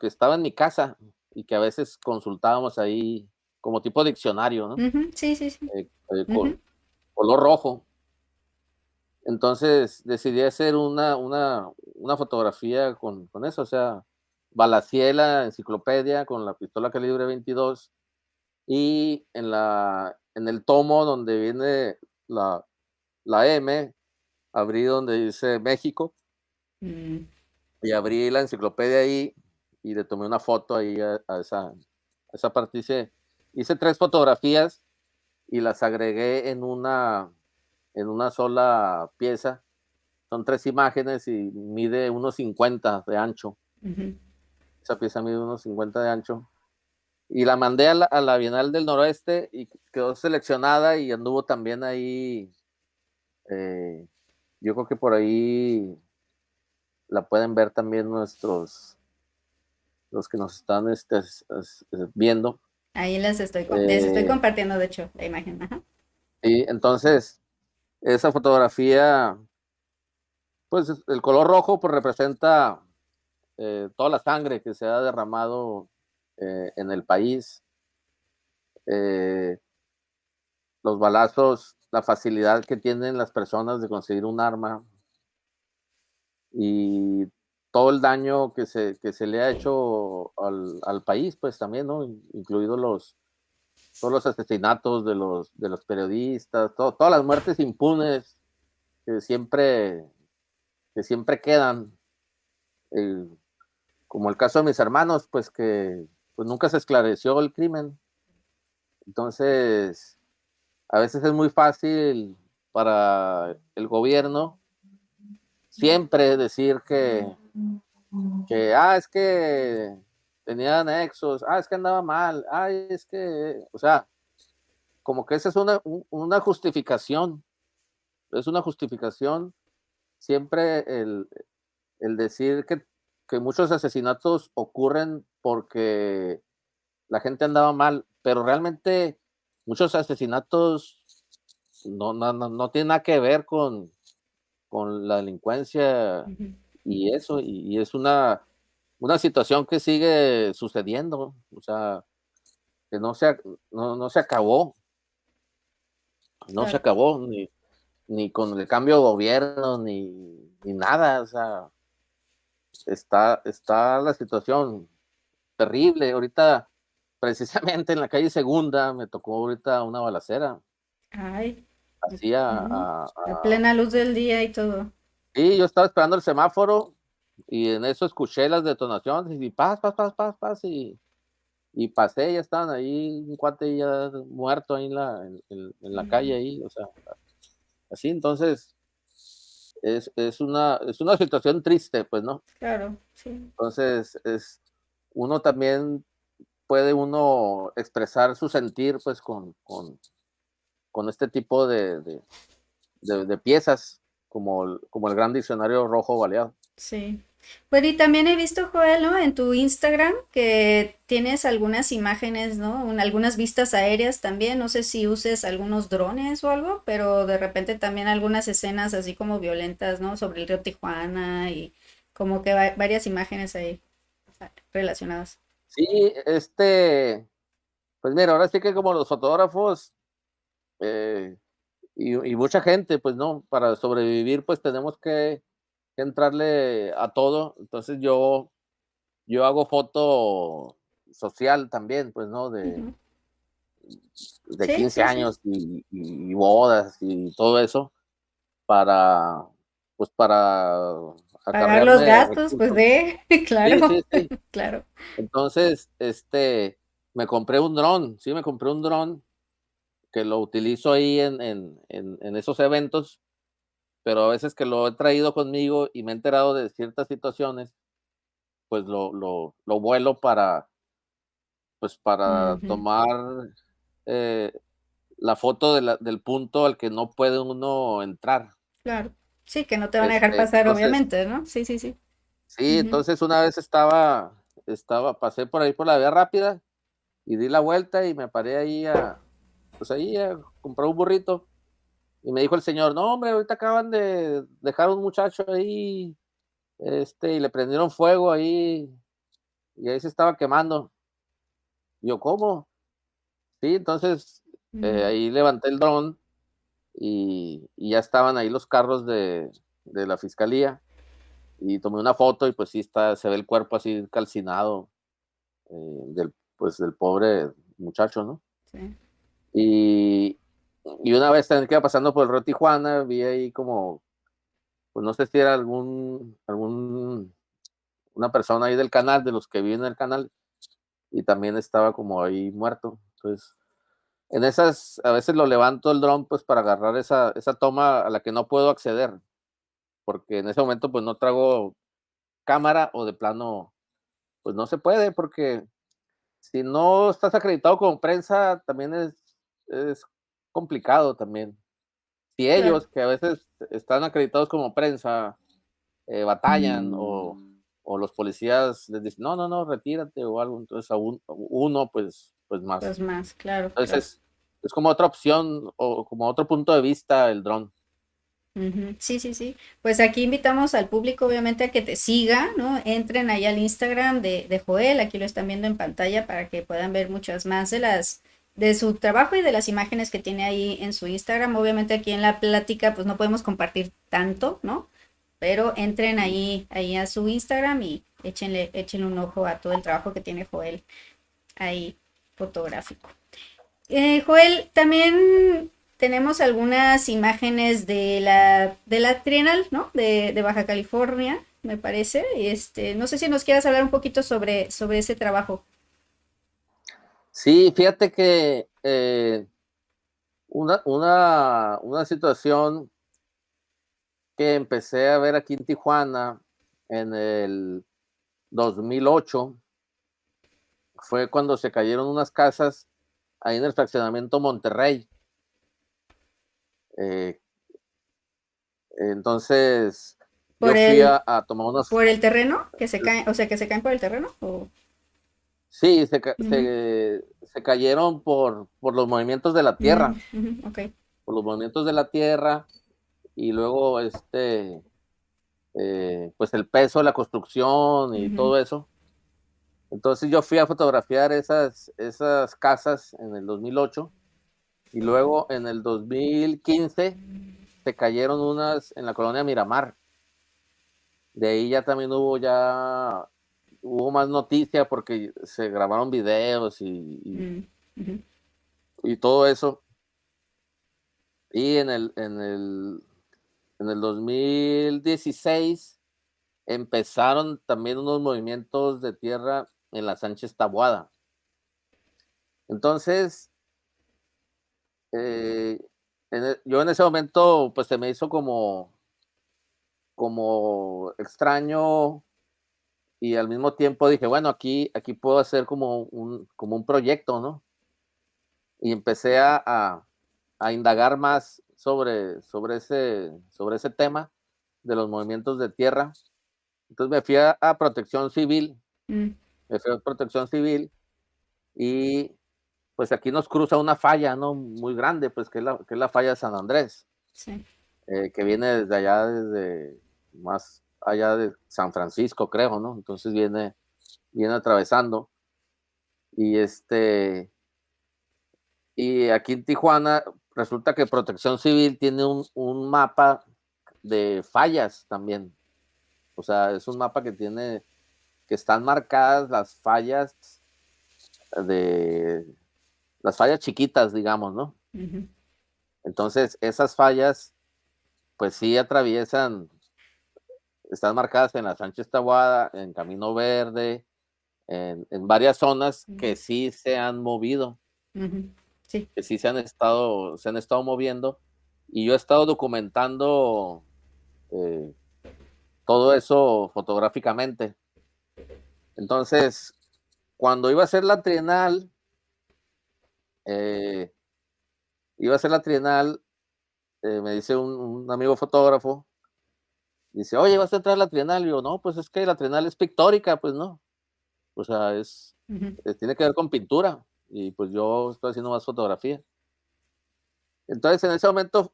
[SPEAKER 2] estaba en mi casa y que a veces consultábamos ahí como tipo diccionario, ¿no?
[SPEAKER 1] ujú, sí, sí, sí. Ujú,
[SPEAKER 2] Con color rojo. Entonces decidí hacer una fotografía con eso, o sea, balaceé la enciclopedia con la pistola calibre 22 y en el tomo donde viene la, la M, abrí donde dice México
[SPEAKER 1] mm,
[SPEAKER 2] y abrí la enciclopedia ahí y le tomé una foto ahí a esa parte. Hice tres fotografías y las agregué en una sola pieza. Son tres imágenes y mide unos 50 de ancho.
[SPEAKER 1] ujú.
[SPEAKER 2] Esa pieza mide unos 50 de ancho. Y la mandé a la Bienal del Noroeste y quedó seleccionada y anduvo también ahí. eh, yo creo que por ahí la pueden ver también los que nos están viendo.
[SPEAKER 1] Ahí les estoy
[SPEAKER 2] Eh,
[SPEAKER 1] compartiendo, de hecho, la imagen. Ajá.
[SPEAKER 2] y entonces, esa fotografía, pues el color rojo pues representa toda la sangre que se ha derramado en el país, eh, los balazos, la facilidad que tienen las personas de conseguir un arma y todo el daño que se le ha hecho al país, pues también, ¿no? Incluidos todos los asesinatos de los periodistas, todas las muertes impunes que que siempre quedan, eh, como el caso de mis hermanos, pues que pues nunca se esclareció el crimen. Entonces, a veces es muy fácil para el gobierno siempre decir es que tenía anexos, es que andaba mal, es que, o sea, como que esa es una justificación, es una justificación siempre el decir que muchos asesinatos ocurren porque la gente andaba mal, pero realmente muchos asesinatos no tienen nada que ver con la delincuencia
[SPEAKER 1] Ujú.
[SPEAKER 2] y eso, y es una situación que sigue sucediendo, o sea, que no se acabó, no se
[SPEAKER 1] Claro.
[SPEAKER 2] acabó ni con el cambio de gobierno, ni nada, o sea, está la situación terrible. Ahorita, precisamente en la calle Segunda, me tocó ahorita una balacera,
[SPEAKER 1] Ay,
[SPEAKER 2] así
[SPEAKER 1] ujú, a plena luz del día y todo.
[SPEAKER 2] sí, yo estaba esperando el semáforo y en eso escuché las detonaciones y paz, y pasé, ya estaban ahí, un cuate ya muerto ahí en la calle
[SPEAKER 1] Mm,
[SPEAKER 2] ahí, o sea, así, entonces es una situación triste, pues, ¿no?
[SPEAKER 1] claro, sí.
[SPEAKER 2] Entonces, uno también puede uno expresar su sentir, pues, con este tipo de piezas, como el Gran Diccionario Rojo Baleado.
[SPEAKER 1] Sí. Bueno, y también he visto, Joel, ¿no? En tu Instagram que tienes algunas imágenes, ¿no? Algunas vistas aéreas también. No sé si uses algunos drones o algo, pero de repente también algunas escenas así como violentas, ¿no? Sobre el río Tijuana y como que varias imágenes ahí relacionadas.
[SPEAKER 2] Sí, pues mira, ahora sí que como los fotógrafos, eh, y mucha gente, pues, ¿no? Para sobrevivir, pues, tenemos que entrarle a todo. Entonces, yo hago foto social también, pues, ¿no? De
[SPEAKER 1] Ujú.
[SPEAKER 2] de
[SPEAKER 1] Sí,
[SPEAKER 2] 15
[SPEAKER 1] sí, sí.
[SPEAKER 2] años y bodas y todo eso para, pues, para
[SPEAKER 1] Pagar los
[SPEAKER 2] acarrearme
[SPEAKER 1] gastos, pues
[SPEAKER 2] recursos.
[SPEAKER 1] de,
[SPEAKER 2] Sí, sí,
[SPEAKER 1] claro,
[SPEAKER 2] sí.
[SPEAKER 1] claro.
[SPEAKER 2] Entonces, me compré un dron, sí, me compré un dron que lo utilizo ahí en esos eventos, pero a veces que lo he traído conmigo y me he enterado de ciertas situaciones, pues lo vuelo pues, para
[SPEAKER 1] Ujú,
[SPEAKER 2] tomar, eh, la foto del punto al que no puede uno entrar.
[SPEAKER 1] claro. Sí, que no te van a dejar pasar,
[SPEAKER 2] Entonces
[SPEAKER 1] obviamente, ¿no? Sí, sí, sí.
[SPEAKER 2] sí,
[SPEAKER 1] Ujú.
[SPEAKER 2] entonces una vez pasé por ahí por la vía rápida y di la vuelta y me paré ahí pues, ahí a comprar un burrito, y me dijo el señor: "No, hombre, ahorita acaban de dejar un muchacho ahí, y le prendieron fuego ahí, y ahí se estaba quemando". Y yo: "¿Cómo?". Sí, entonces,
[SPEAKER 1] Mm,
[SPEAKER 2] ahí levanté el dron y ya estaban ahí los carros de la fiscalía, y tomé una foto y, pues, sí se ve el cuerpo así calcinado, del pobre muchacho, ¿no?
[SPEAKER 1] sí.
[SPEAKER 2] Y una vez también que iba pasando por el río Tijuana, vi ahí como, pues, no sé si era una persona ahí del canal, de los que viven en el canal, y también estaba como ahí muerto. Entonces, en esas, a veces lo levanto el dron, pues, para agarrar esa toma a la que no puedo acceder, porque en ese momento, pues, no traigo cámara o de plano, pues, no se puede, porque si no estás acreditado como prensa, también es complicado también. Si
[SPEAKER 1] Claro.
[SPEAKER 2] ellos, que a veces están acreditados como prensa, batallan o los policías les dicen: "No, no, no, retírate", o algo, entonces a uno, pues más.
[SPEAKER 1] Pues más, claro, claro.
[SPEAKER 2] Entonces, es como otra opción o como otro punto de vista el dron.
[SPEAKER 1] Ujú, sí, sí, sí. Pues aquí invitamos al público, obviamente, a que te siga, ¿no? Entren ahí al Instagram de Joel, aquí lo están viendo en pantalla para que puedan ver muchas más de su trabajo y de las imágenes que tiene ahí en su Instagram. Obviamente aquí en la plática, pues no podemos compartir tanto, ¿no? Pero entren ahí a su Instagram y échenle un ojo a todo el trabajo que tiene Joel ahí fotográfico. Joel, también tenemos algunas imágenes de la Trienal, ¿no? De Baja California, me parece. No sé si nos quieras hablar un poquito sobre ese trabajo.
[SPEAKER 2] Sí, fíjate que una situación que empecé a ver aquí en Tijuana en el 2008 fue cuando se cayeron unas casas ahí en el fraccionamiento Monterrey. Eh, entonces yo
[SPEAKER 1] ¿Por
[SPEAKER 2] fui
[SPEAKER 1] el,
[SPEAKER 2] a tomar unas.
[SPEAKER 1] por el terreno? ¿Que se caen, o sea, que se caen por el terreno? ¿O?
[SPEAKER 2] Sí,
[SPEAKER 1] Ujú,
[SPEAKER 2] se cayeron por los movimientos de la tierra,
[SPEAKER 1] ujú, ok.
[SPEAKER 2] por los movimientos de la tierra y luego pues el peso de la construcción y
[SPEAKER 1] Ujú,
[SPEAKER 2] todo eso. Entonces yo fui a fotografiar esas casas en el 2008 y luego en el 2015 se cayeron unas en la colonia Miramar. De ahí ya también hubo más noticia porque se grabaron videos
[SPEAKER 1] mm, ujú,
[SPEAKER 2] y todo eso. Y en el 2016 empezaron también unos movimientos de tierra en la Sánchez Taboada. Entonces, eh, yo en ese momento, pues se me hizo como extraño y al mismo tiempo dije, bueno, aquí puedo hacer como un proyecto, ¿no? Y empecé a indagar más sobre ese tema de los movimientos de tierra. Entonces me fui a Protección Civil,
[SPEAKER 1] mm,
[SPEAKER 2] me fui a Protección Civil y pues aquí nos cruza una falla, ¿no? Muy grande, pues que es la falla de San Andrés,
[SPEAKER 1] sí.
[SPEAKER 2] que viene desde allá, desde más allá de San Francisco, creo, ¿no? Entonces viene atravesando y y aquí en Tijuana resulta que Protección Civil tiene un mapa de fallas también. O sea, es un mapa que están marcadas de las fallas chiquitas, digamos, ¿no?
[SPEAKER 1] Ujú,
[SPEAKER 2] Entonces, esas fallas, pues sí están marcadas en la Sánchez Taboada, en Camino Verde, en varias zonas
[SPEAKER 1] mm,
[SPEAKER 2] que sí se han movido,
[SPEAKER 1] ujú, sí.
[SPEAKER 2] que sí se han estado moviendo, y yo he estado documentando eh, todo eso fotográficamente. Entonces, cuando eh, iba a ser la trienal, me dice un amigo fotógrafo, dice, oye, ¿vas a entrar a la trienal? Y yo, no, pues es que la trienal es pictórica, pues no. O sea,
[SPEAKER 1] Ujú,
[SPEAKER 2] tiene que ver con pintura y pues yo estoy haciendo más fotografía. Entonces, en ese momento,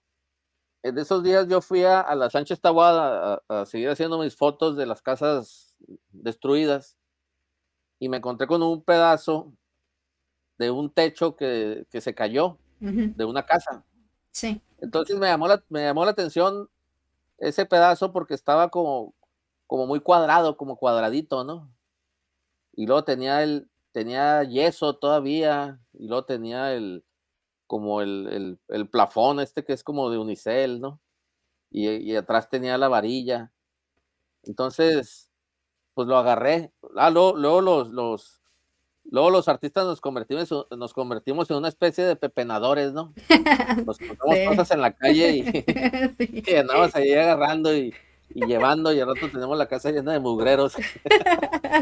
[SPEAKER 2] en esos días yo fui a la Sánchez Taboada a seguir haciendo mis fotos de las casas destruidas y me encontré con un pedazo de un techo que se cayó
[SPEAKER 1] ujú,
[SPEAKER 2] de una casa.
[SPEAKER 1] sí.
[SPEAKER 2] Entonces me llamó la atención ese pedazo porque estaba como muy cuadrado, como cuadradito, ¿no? Y luego tenía yeso todavía, y luego tenía como el plafón que es como de unicel, ¿no? Y atrás tenía la varilla. Entonces, pues lo agarré. Luego los artistas nos convertimos en una especie de pepenadores, ¿no? Nos encontramos
[SPEAKER 1] Sí.
[SPEAKER 2] cosas en la calle y
[SPEAKER 1] Sí.
[SPEAKER 2] y andamos ahí agarrando y llevando, y al rato tenemos la casa llena de mugreros.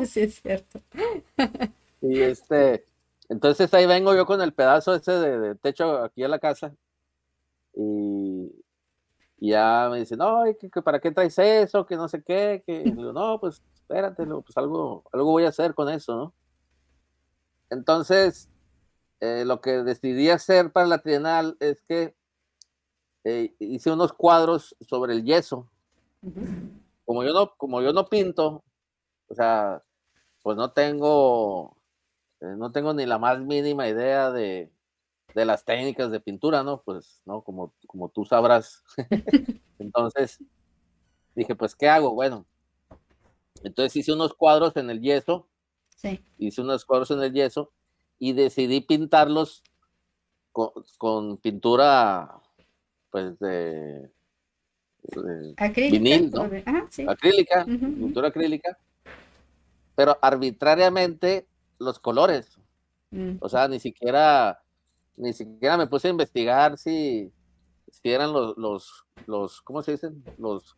[SPEAKER 1] Sí, es cierto.
[SPEAKER 2] Y entonces ahí vengo yo con el pedazo ese de techo aquí a la casa y, y ya me dice, no, que ¿para qué traes eso? Que no sé qué, que le digo, no, pues espérate, le digo, pues algo voy a hacer con eso, ¿no? Entonces, lo que decidí hacer para la trienal es que hice unos cuadros sobre el yeso.
[SPEAKER 1] Ujú,
[SPEAKER 2] Como yo no pinto, o sea, pues no tengo ni la más mínima idea de las técnicas de pintura, ¿no? Pues, ¿no? Como tú sabrás. Entonces dije, pues, ¿qué hago? Bueno, entonces
[SPEAKER 1] sí.
[SPEAKER 2] hice unos cuadros en el yeso y decidí pintarlos con pintura, pues, de
[SPEAKER 1] ¿Acrílica?
[SPEAKER 2] vinil, ¿no?
[SPEAKER 1] Ajá, sí.
[SPEAKER 2] Acrílica,
[SPEAKER 1] Ujú,
[SPEAKER 2] pintura acrílica, pero arbitrariamente los colores. O sea, ni siquiera me puse a investigar si eran ¿cómo se dicen? Los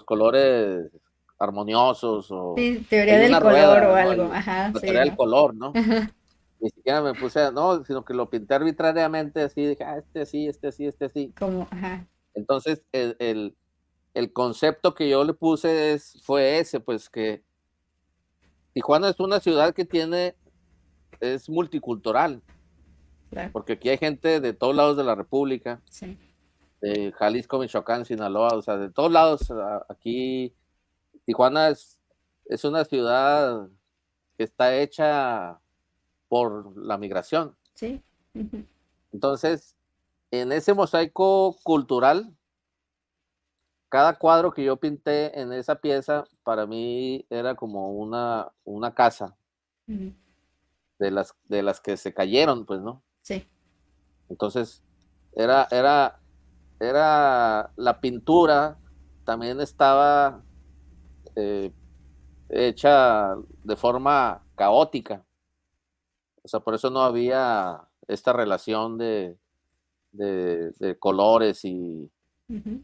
[SPEAKER 2] colores armoniosos o
[SPEAKER 1] Sí, teoría
[SPEAKER 2] hay
[SPEAKER 1] del
[SPEAKER 2] una
[SPEAKER 1] color
[SPEAKER 2] rueda,
[SPEAKER 1] o
[SPEAKER 2] ¿no?
[SPEAKER 1] algo,
[SPEAKER 2] Ahí,
[SPEAKER 1] ajá,
[SPEAKER 2] la
[SPEAKER 1] sí,
[SPEAKER 2] teoría del
[SPEAKER 1] ¿no?
[SPEAKER 2] color, ¿no?
[SPEAKER 1] Ajá,
[SPEAKER 2] Ni siquiera me puse no, sino que lo pinté arbitrariamente así, dije, este así, este así, este así.
[SPEAKER 1] como, ajá,
[SPEAKER 2] Entonces, el concepto que yo le puse fue ese, pues que Tijuana es una ciudad que es multicultural,
[SPEAKER 1] claro,
[SPEAKER 2] porque aquí hay gente de todos lados de la República,
[SPEAKER 1] sí,
[SPEAKER 2] de Jalisco, Michoacán, Sinaloa, o sea, de todos lados. Aquí Tijuana es una ciudad que está hecha por la migración.
[SPEAKER 1] sí, ujú,
[SPEAKER 2] Entonces, en ese mosaico cultural, cada cuadro que yo pinté en esa pieza, para mí era como una casa
[SPEAKER 1] ujú,
[SPEAKER 2] de las que se cayeron, pues, ¿no?
[SPEAKER 1] sí,
[SPEAKER 2] Entonces, era, era, era la pintura, también estaba eh, hecha de forma caótica. O sea, por eso no había esta relación de colores
[SPEAKER 1] ujú,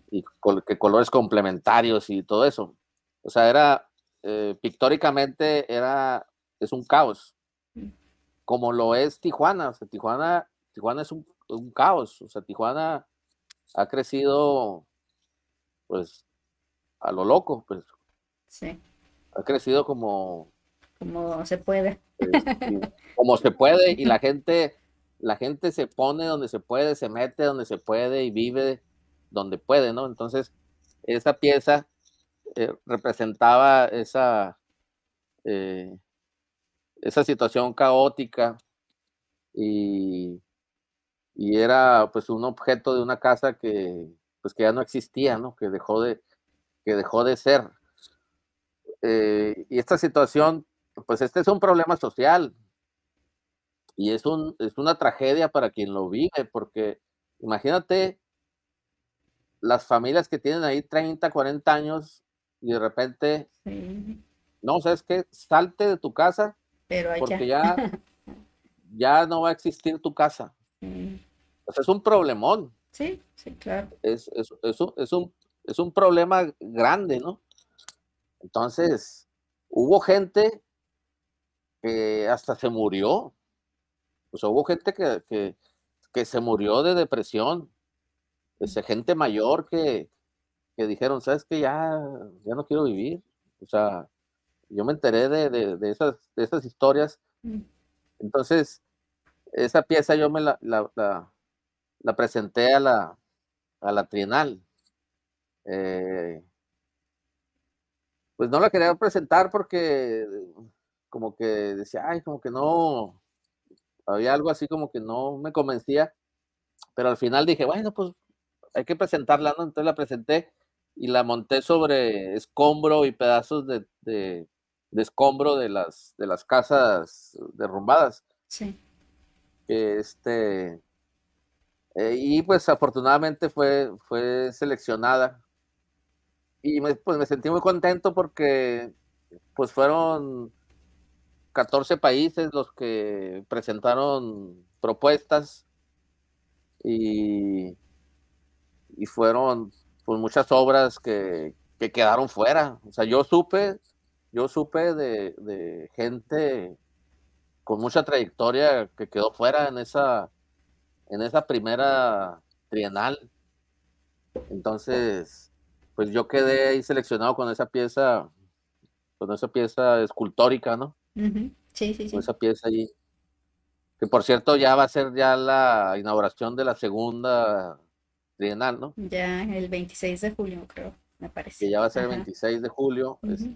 [SPEAKER 2] que colores complementarios y todo eso. O sea, pictóricamente es un caos,
[SPEAKER 1] mm,
[SPEAKER 2] como lo es Tijuana. O sea, Tijuana es un caos. O sea, Tijuana ha crecido, pues, a lo loco, pues,
[SPEAKER 1] sí,
[SPEAKER 2] ha crecido como,
[SPEAKER 1] como se puede.
[SPEAKER 2] sí, como se puede y la gente se pone donde se puede, se mete donde se puede y vive donde puede, ¿no? Entonces, esa pieza representaba eh, esa situación caótica y, y era pues un objeto de una casa pues, que ya no existía, ¿no? Que dejó de ser. Y esta situación, pues este es un problema social y es una tragedia para quien lo vive, porque imagínate las familias que tienen ahí 30, 40 años y de repente,
[SPEAKER 1] Sí,
[SPEAKER 2] no, ¿sabes qué? Salte de tu casa
[SPEAKER 1] pero
[SPEAKER 2] porque
[SPEAKER 1] allá.
[SPEAKER 2] ya no va a existir tu casa.
[SPEAKER 1] Mm,
[SPEAKER 2] O sea, es un problemón,
[SPEAKER 1] sí, sí, claro.
[SPEAKER 2] es un problema grande, ¿no? Entonces, hubo gente que hasta se murió, o sea, hubo gente que se murió de depresión, gente mayor que dijeron, ¿sabes qué? Ya no quiero vivir. O sea, yo me enteré de esas historias.
[SPEAKER 1] Mm,
[SPEAKER 2] Entonces, esa pieza yo la presenté a la Trienal. Eh, pues no la quería presentar porque como que decía, ay, como que no, había algo así como que no me convencía, pero al final dije, bueno, pues hay que presentarla, ¿no? Entonces la presenté y la monté sobre escombro y pedazos de escombro de las casas derrumbadas.
[SPEAKER 1] sí,
[SPEAKER 2] Que, y pues afortunadamente fue seleccionada y pues me sentí muy contento porque pues fueron 14 países los que presentaron propuestas y, y fueron pues muchas obras que quedaron fuera. O sea, yo supe de gente con mucha trayectoria que quedó fuera en esa primera trienal. Entonces, pues yo quedé ahí seleccionado con esa pieza escultórica, ¿no?
[SPEAKER 1] ujú, sí, sí,
[SPEAKER 2] Con
[SPEAKER 1] sí.
[SPEAKER 2] esa pieza ahí, que por cierto ya va a ser ya la inauguración de la segunda trienal, ¿no?
[SPEAKER 1] Ya el 26 de julio, creo, me
[SPEAKER 2] Que
[SPEAKER 1] parece.
[SPEAKER 2] ya va a ser el
[SPEAKER 1] Ajá.
[SPEAKER 2] 26 de julio,
[SPEAKER 1] Ujú.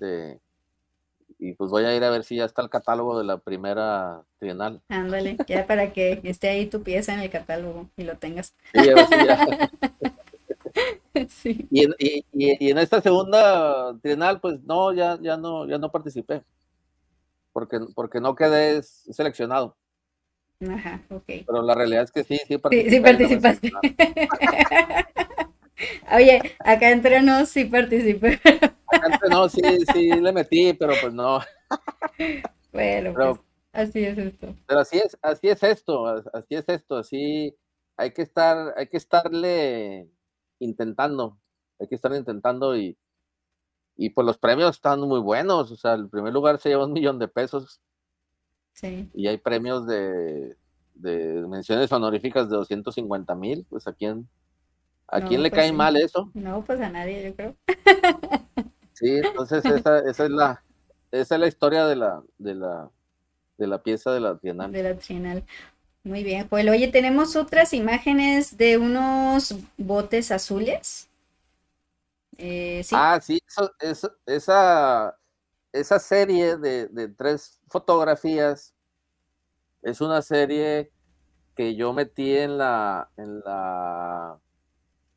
[SPEAKER 2] y pues voy a ir a ver si ya está el catálogo de la primera trienal.
[SPEAKER 1] Ándale, ya para que esté ahí tu pieza en el catálogo y lo tengas.
[SPEAKER 2] Sí, a ver si ya.
[SPEAKER 1] Sí.
[SPEAKER 2] Y en esta segunda trienal, pues no, ya no participé, porque no quedé seleccionado.
[SPEAKER 1] Ajá, ok.
[SPEAKER 2] Pero la realidad es que sí, sí
[SPEAKER 1] Sí, sí
[SPEAKER 2] participé y no me
[SPEAKER 1] participaste.
[SPEAKER 2] seleccionaron.
[SPEAKER 1] Oye, acá entre nos sí participé.
[SPEAKER 2] Acá entre no, sí, sí le metí, pero pues no.
[SPEAKER 1] Bueno, pues
[SPEAKER 2] Pero
[SPEAKER 1] Así es esto.
[SPEAKER 2] Pero así es esto, así es esto, así hay que estarle intentando, hay que estar intentando y pues los premios están muy buenos, o sea, el primer lugar se lleva 1 millón de pesos
[SPEAKER 1] Sí.
[SPEAKER 2] y hay premios de menciones honoríficas de 250,000, pues a quién
[SPEAKER 1] No,
[SPEAKER 2] le
[SPEAKER 1] pues
[SPEAKER 2] cae
[SPEAKER 1] sí.
[SPEAKER 2] mal eso.
[SPEAKER 1] No, pues a nadie, yo creo.
[SPEAKER 2] Sí, entonces esa es la historia de la pieza de la Trienal.
[SPEAKER 1] De la Trienal. Muy bien, Joel. Oye, tenemos otras imágenes de unos botes azules. Sí.
[SPEAKER 2] Ah, sí, esa serie de 3 fotografías es una serie que yo metí en la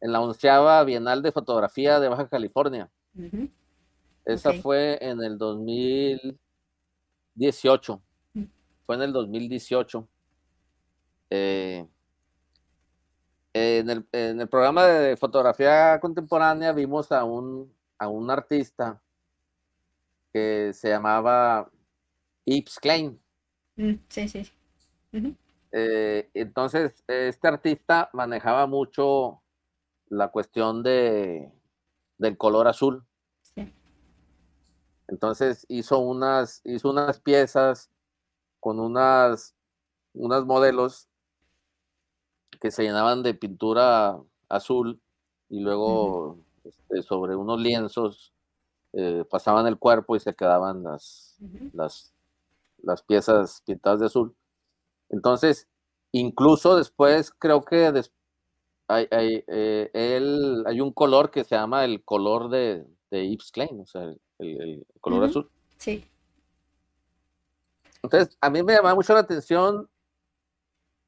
[SPEAKER 2] 11ª Bienal de Fotografía de Baja California.
[SPEAKER 1] Ujú, ok.
[SPEAKER 2] Esa fue en el 2018. Fue en el 2018. Eh, en el programa de fotografía contemporánea vimos a un artista que se llamaba Yves Klein.
[SPEAKER 1] Sí, sí. Sí. Ujú,
[SPEAKER 2] Entonces, este artista manejaba mucho la cuestión del color azul.
[SPEAKER 1] sí.
[SPEAKER 2] Entonces hizo unas piezas con unas modelos que se llenaban de pintura azul y
[SPEAKER 1] Ujú,
[SPEAKER 2] luego sobre unos lienzos pasaban el cuerpo y se quedaban
[SPEAKER 1] ujú,
[SPEAKER 2] las, las piezas pintadas de azul. Entonces, incluso después creo que hay un color que se llama el color de Yves Klein, o sea, el color
[SPEAKER 1] ujú,
[SPEAKER 2] azul.
[SPEAKER 1] sí.
[SPEAKER 2] Entonces, a mí me llamaba mucho la atención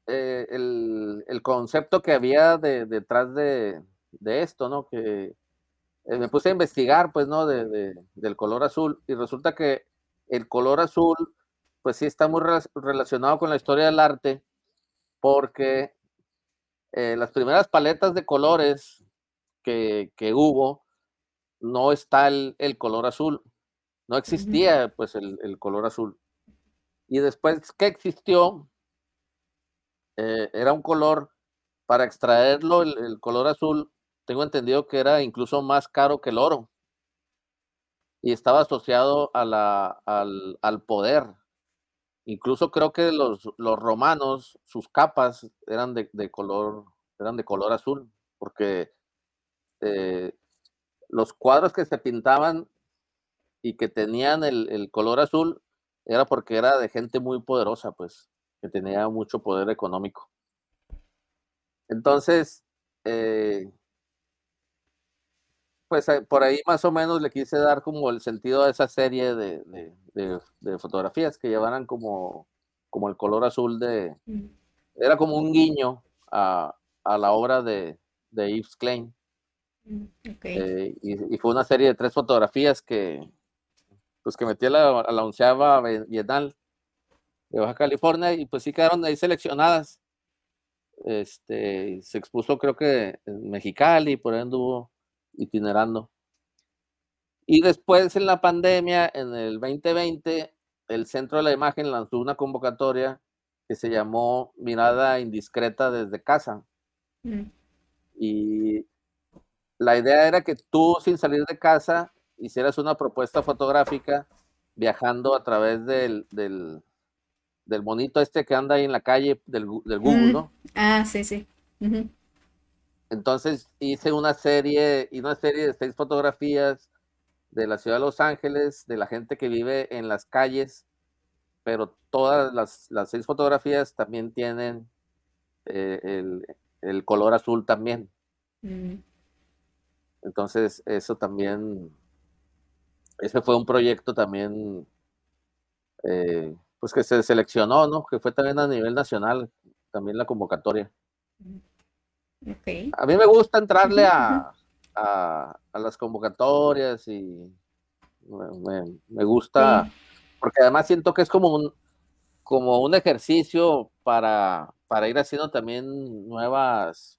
[SPEAKER 2] el concepto que había detrás de esto, ¿no? Que me puse a investigar, pues, ¿no? Del color azul y resulta que el color azul, pues sí está muy relacionado con la historia del arte porque las primeras paletas de colores que hubo, no está el color azul, no
[SPEAKER 1] Ujú,
[SPEAKER 2] existía pues el color azul. Y después que existió, era un color, para extraerlo, el color azul, tengo entendido que era incluso más caro que el oro y estaba asociado al poder. Incluso creo que los romanos, sus capas eran de color azul, porque eh, los cuadros que se pintaban y que tenían el color azul, era porque era de gente muy poderosa, pues, que tenía mucho poder económico. Entonces, eh, pues, por ahí más o menos le quise dar como el sentido a esa serie de fotografías que llevaran como el color azul
[SPEAKER 1] ujú,
[SPEAKER 2] era como un guiño a la obra de Yves Klein,
[SPEAKER 1] ok.
[SPEAKER 2] y fue una serie de 3 fotografías pues, que metí a la 11ª Bienal de Baja California y pues sí quedaron ahí seleccionadas. Se expuso creo que en Mexicali, por ahí anduvo itinerando. Y después en la pandemia, en el 2020, el Centro de la Imagen lanzó una convocatoria que se llamó Mirada Indiscreta desde casa.
[SPEAKER 1] Mm,
[SPEAKER 2] Y la idea era que tú, sin salir de casa, hicieras una propuesta fotográfica viajando a través del monito este que anda ahí en la calle del Google,
[SPEAKER 1] mm,
[SPEAKER 2] ¿no?
[SPEAKER 1] sí, sí. Ujú,
[SPEAKER 2] Entonces hice una serie de 6 fotografías de la ciudad de Los Ángeles, de la gente que vive en las calles, pero todas las 6 fotografías también tienen el color azul también.
[SPEAKER 1] mm,
[SPEAKER 2] Entonces, ese fue un proyecto también, pues que se seleccionó, ¿no? Que fue también a nivel nacional, también la convocatoria.
[SPEAKER 1] mm, ok.
[SPEAKER 2] A mí me gusta entrarle
[SPEAKER 1] Ujú, ujú,
[SPEAKER 2] a las convocatorias y me gusta,
[SPEAKER 1] sí.
[SPEAKER 2] porque además siento que es como un ejercicio para ir haciendo también nuevos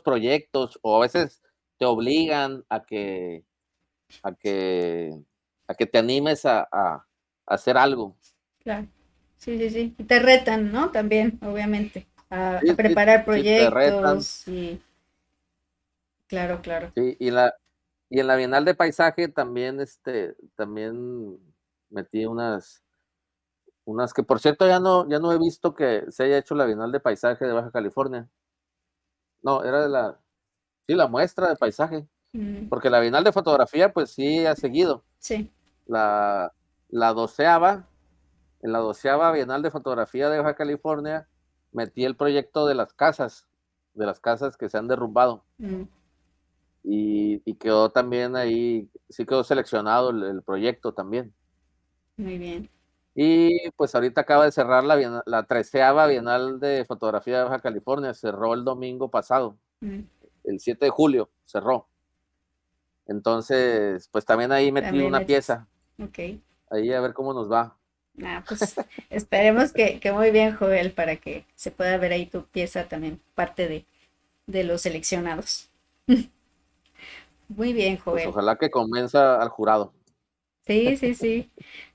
[SPEAKER 2] proyectos, o a veces te obligan a que, a que te animes a hacer algo.
[SPEAKER 1] Claro. Sí, sí, sí. Y te retan, ¿no? También, obviamente, a
[SPEAKER 2] Sí, sí,
[SPEAKER 1] preparar
[SPEAKER 2] sí, te retan.
[SPEAKER 1] proyectos y claro, claro.
[SPEAKER 2] Sí, y en la Bienal de Paisaje también, también metí unas que, por cierto, ya no he visto que se haya hecho la Bienal de Paisaje de Baja California. No, era sí, la muestra de paisaje,
[SPEAKER 1] Mm,
[SPEAKER 2] porque la Bienal de Fotografía, pues sí ha seguido.
[SPEAKER 1] sí.
[SPEAKER 2] La la doceava En la 12ª Bienal de Fotografía de Baja California, metí el proyecto de las casas que se han derrumbado,
[SPEAKER 1] Mm,
[SPEAKER 2] y quedó también ahí, sí quedó seleccionado el proyecto también.
[SPEAKER 1] muy bien.
[SPEAKER 2] Y, pues, ahorita acaba de cerrar la 13ª Bienal de Fotografía de Baja California, cerró el domingo pasado,
[SPEAKER 1] Mm,
[SPEAKER 2] el 7 de julio cerró. Entonces, pues, también ahí metí
[SPEAKER 1] también
[SPEAKER 2] una
[SPEAKER 1] metes.
[SPEAKER 2] pieza,
[SPEAKER 1] Ok.
[SPEAKER 2] ahí a ver cómo nos va.
[SPEAKER 1] Ah, pues esperemos que muy bien, Joel, para que se pueda ver ahí tu pieza también, parte de los seleccionados. Muy bien,
[SPEAKER 2] Pues,
[SPEAKER 1] Joel.
[SPEAKER 2] ojalá que convenza al jurado.
[SPEAKER 1] Sí, sí, sí.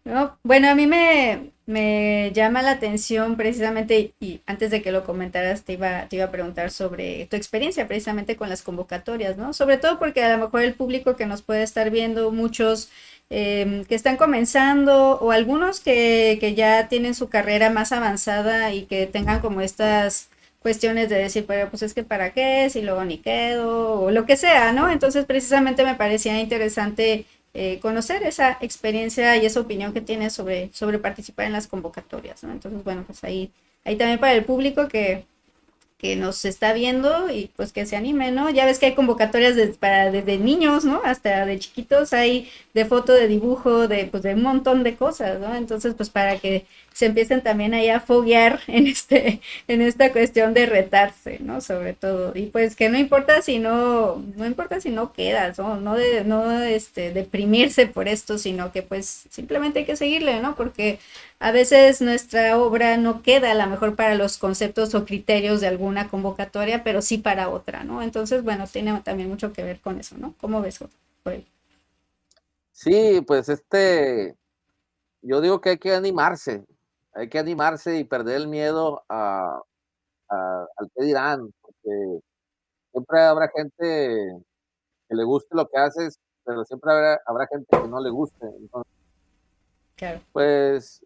[SPEAKER 1] No, bueno, a mí me llama la atención precisamente, y antes de que lo comentaras, te iba a preguntar sobre tu experiencia precisamente con las convocatorias, ¿no? Sobre todo porque a lo mejor el público que nos puede estar viendo, muchos que están comenzando o algunos que ya tienen su carrera más avanzada y que tengan como estas cuestiones de decir, pero pues es que para qué, si luego ni quedo, o lo que sea, ¿no? Entonces precisamente me parecía interesante conocer esa experiencia y esa opinión que tienes sobre participar en las convocatorias, ¿no? Entonces, bueno, pues ahí también para el público que nos está viendo y pues que se anime, ¿no? Ya ves que hay convocatorias para desde niños, ¿no? Hasta de chiquitos hay de foto, de dibujo, pues de un montón de cosas, ¿no? Entonces, pues para que se empiecen también ahí a foguear en esta cuestión de retarse, ¿no? Sobre todo. Y pues que no importa si no quedas, ¿no? No deprimirse por esto, sino que pues simplemente hay que seguirle, ¿no? Porque a veces nuestra obra no queda a lo mejor para los conceptos o criterios de alguna convocatoria, pero sí para otra, ¿no? Entonces, bueno, tiene también mucho que ver con eso, ¿no? ¿Cómo ves, Joel?
[SPEAKER 2] Sí, pues, yo digo que hay que animarse y perder el miedo al qué dirán, porque siempre habrá gente que le guste lo que haces, pero siempre habrá gente que no le guste. Entonces,
[SPEAKER 1] Claro,
[SPEAKER 2] pues,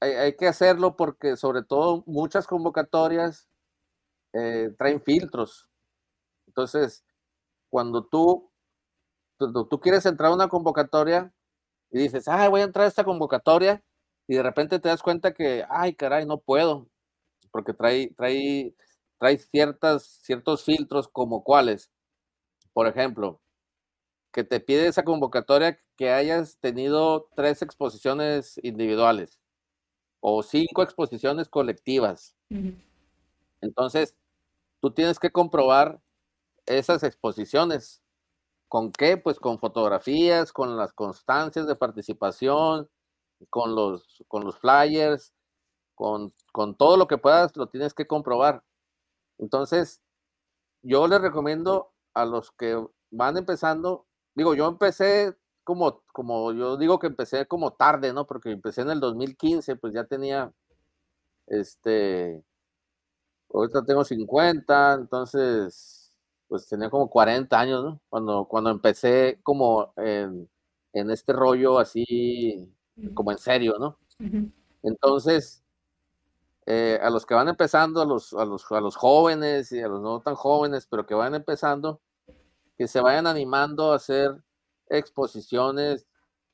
[SPEAKER 2] hay que hacerlo porque, sobre todo, muchas convocatorias, traen filtros. Entonces, cuando tú quieres entrar a una convocatoria y dices: "Ay, voy a entrar a esta convocatoria", y de repente te das cuenta que: "Ay, caray, no puedo", porque trae ciertos filtros, como cuáles. Por ejemplo, que te pide esa convocatoria que hayas tenido 3 exposiciones individuales o 5 exposiciones colectivas.
[SPEAKER 1] ujú,
[SPEAKER 2] Entonces, tú tienes que comprobar esas exposiciones. ¿Con qué? Pues con fotografías, con las constancias de participación, con los flyers, con todo lo que puedas, lo tienes que comprobar. Entonces, yo les recomiendo a los que van empezando, digo, yo empecé como yo digo que empecé como tarde, ¿no? Porque empecé en el 2015, pues ya tenía, este, ahorita tengo 50, entonces, pues tenía como 40 años, ¿no? Cuando empecé como en este rollo así,
[SPEAKER 1] ujú,
[SPEAKER 2] como en serio, ¿no?
[SPEAKER 1] ujú.
[SPEAKER 2] Entonces, a los que van empezando, a los jóvenes y a los no tan jóvenes, pero que van empezando, que se vayan animando a hacer exposiciones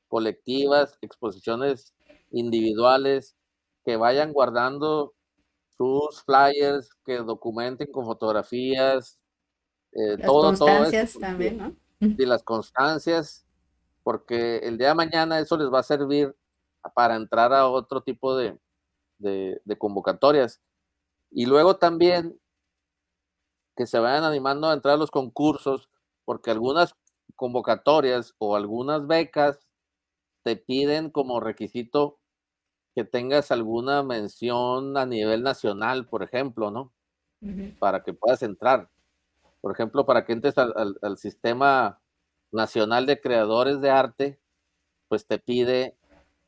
[SPEAKER 2] colectivas, exposiciones individuales, que vayan guardando sus flyers, que documenten con fotografías,
[SPEAKER 1] Las
[SPEAKER 2] todo esto,
[SPEAKER 1] constancias
[SPEAKER 2] porque
[SPEAKER 1] también, ¿no?
[SPEAKER 2] y las constancias, porque el día de mañana eso les va a servir para entrar a otro tipo de convocatorias. Y luego también que se vayan animando a entrar a los concursos, porque algunas convocatorias o algunas becas te piden como requisito que tengas alguna mención a nivel nacional, por ejemplo, ¿no?
[SPEAKER 1] Ujú.
[SPEAKER 2] Para que puedas entrar. Por ejemplo, para que entres al Sistema Nacional de Creadores de Arte, pues te pide,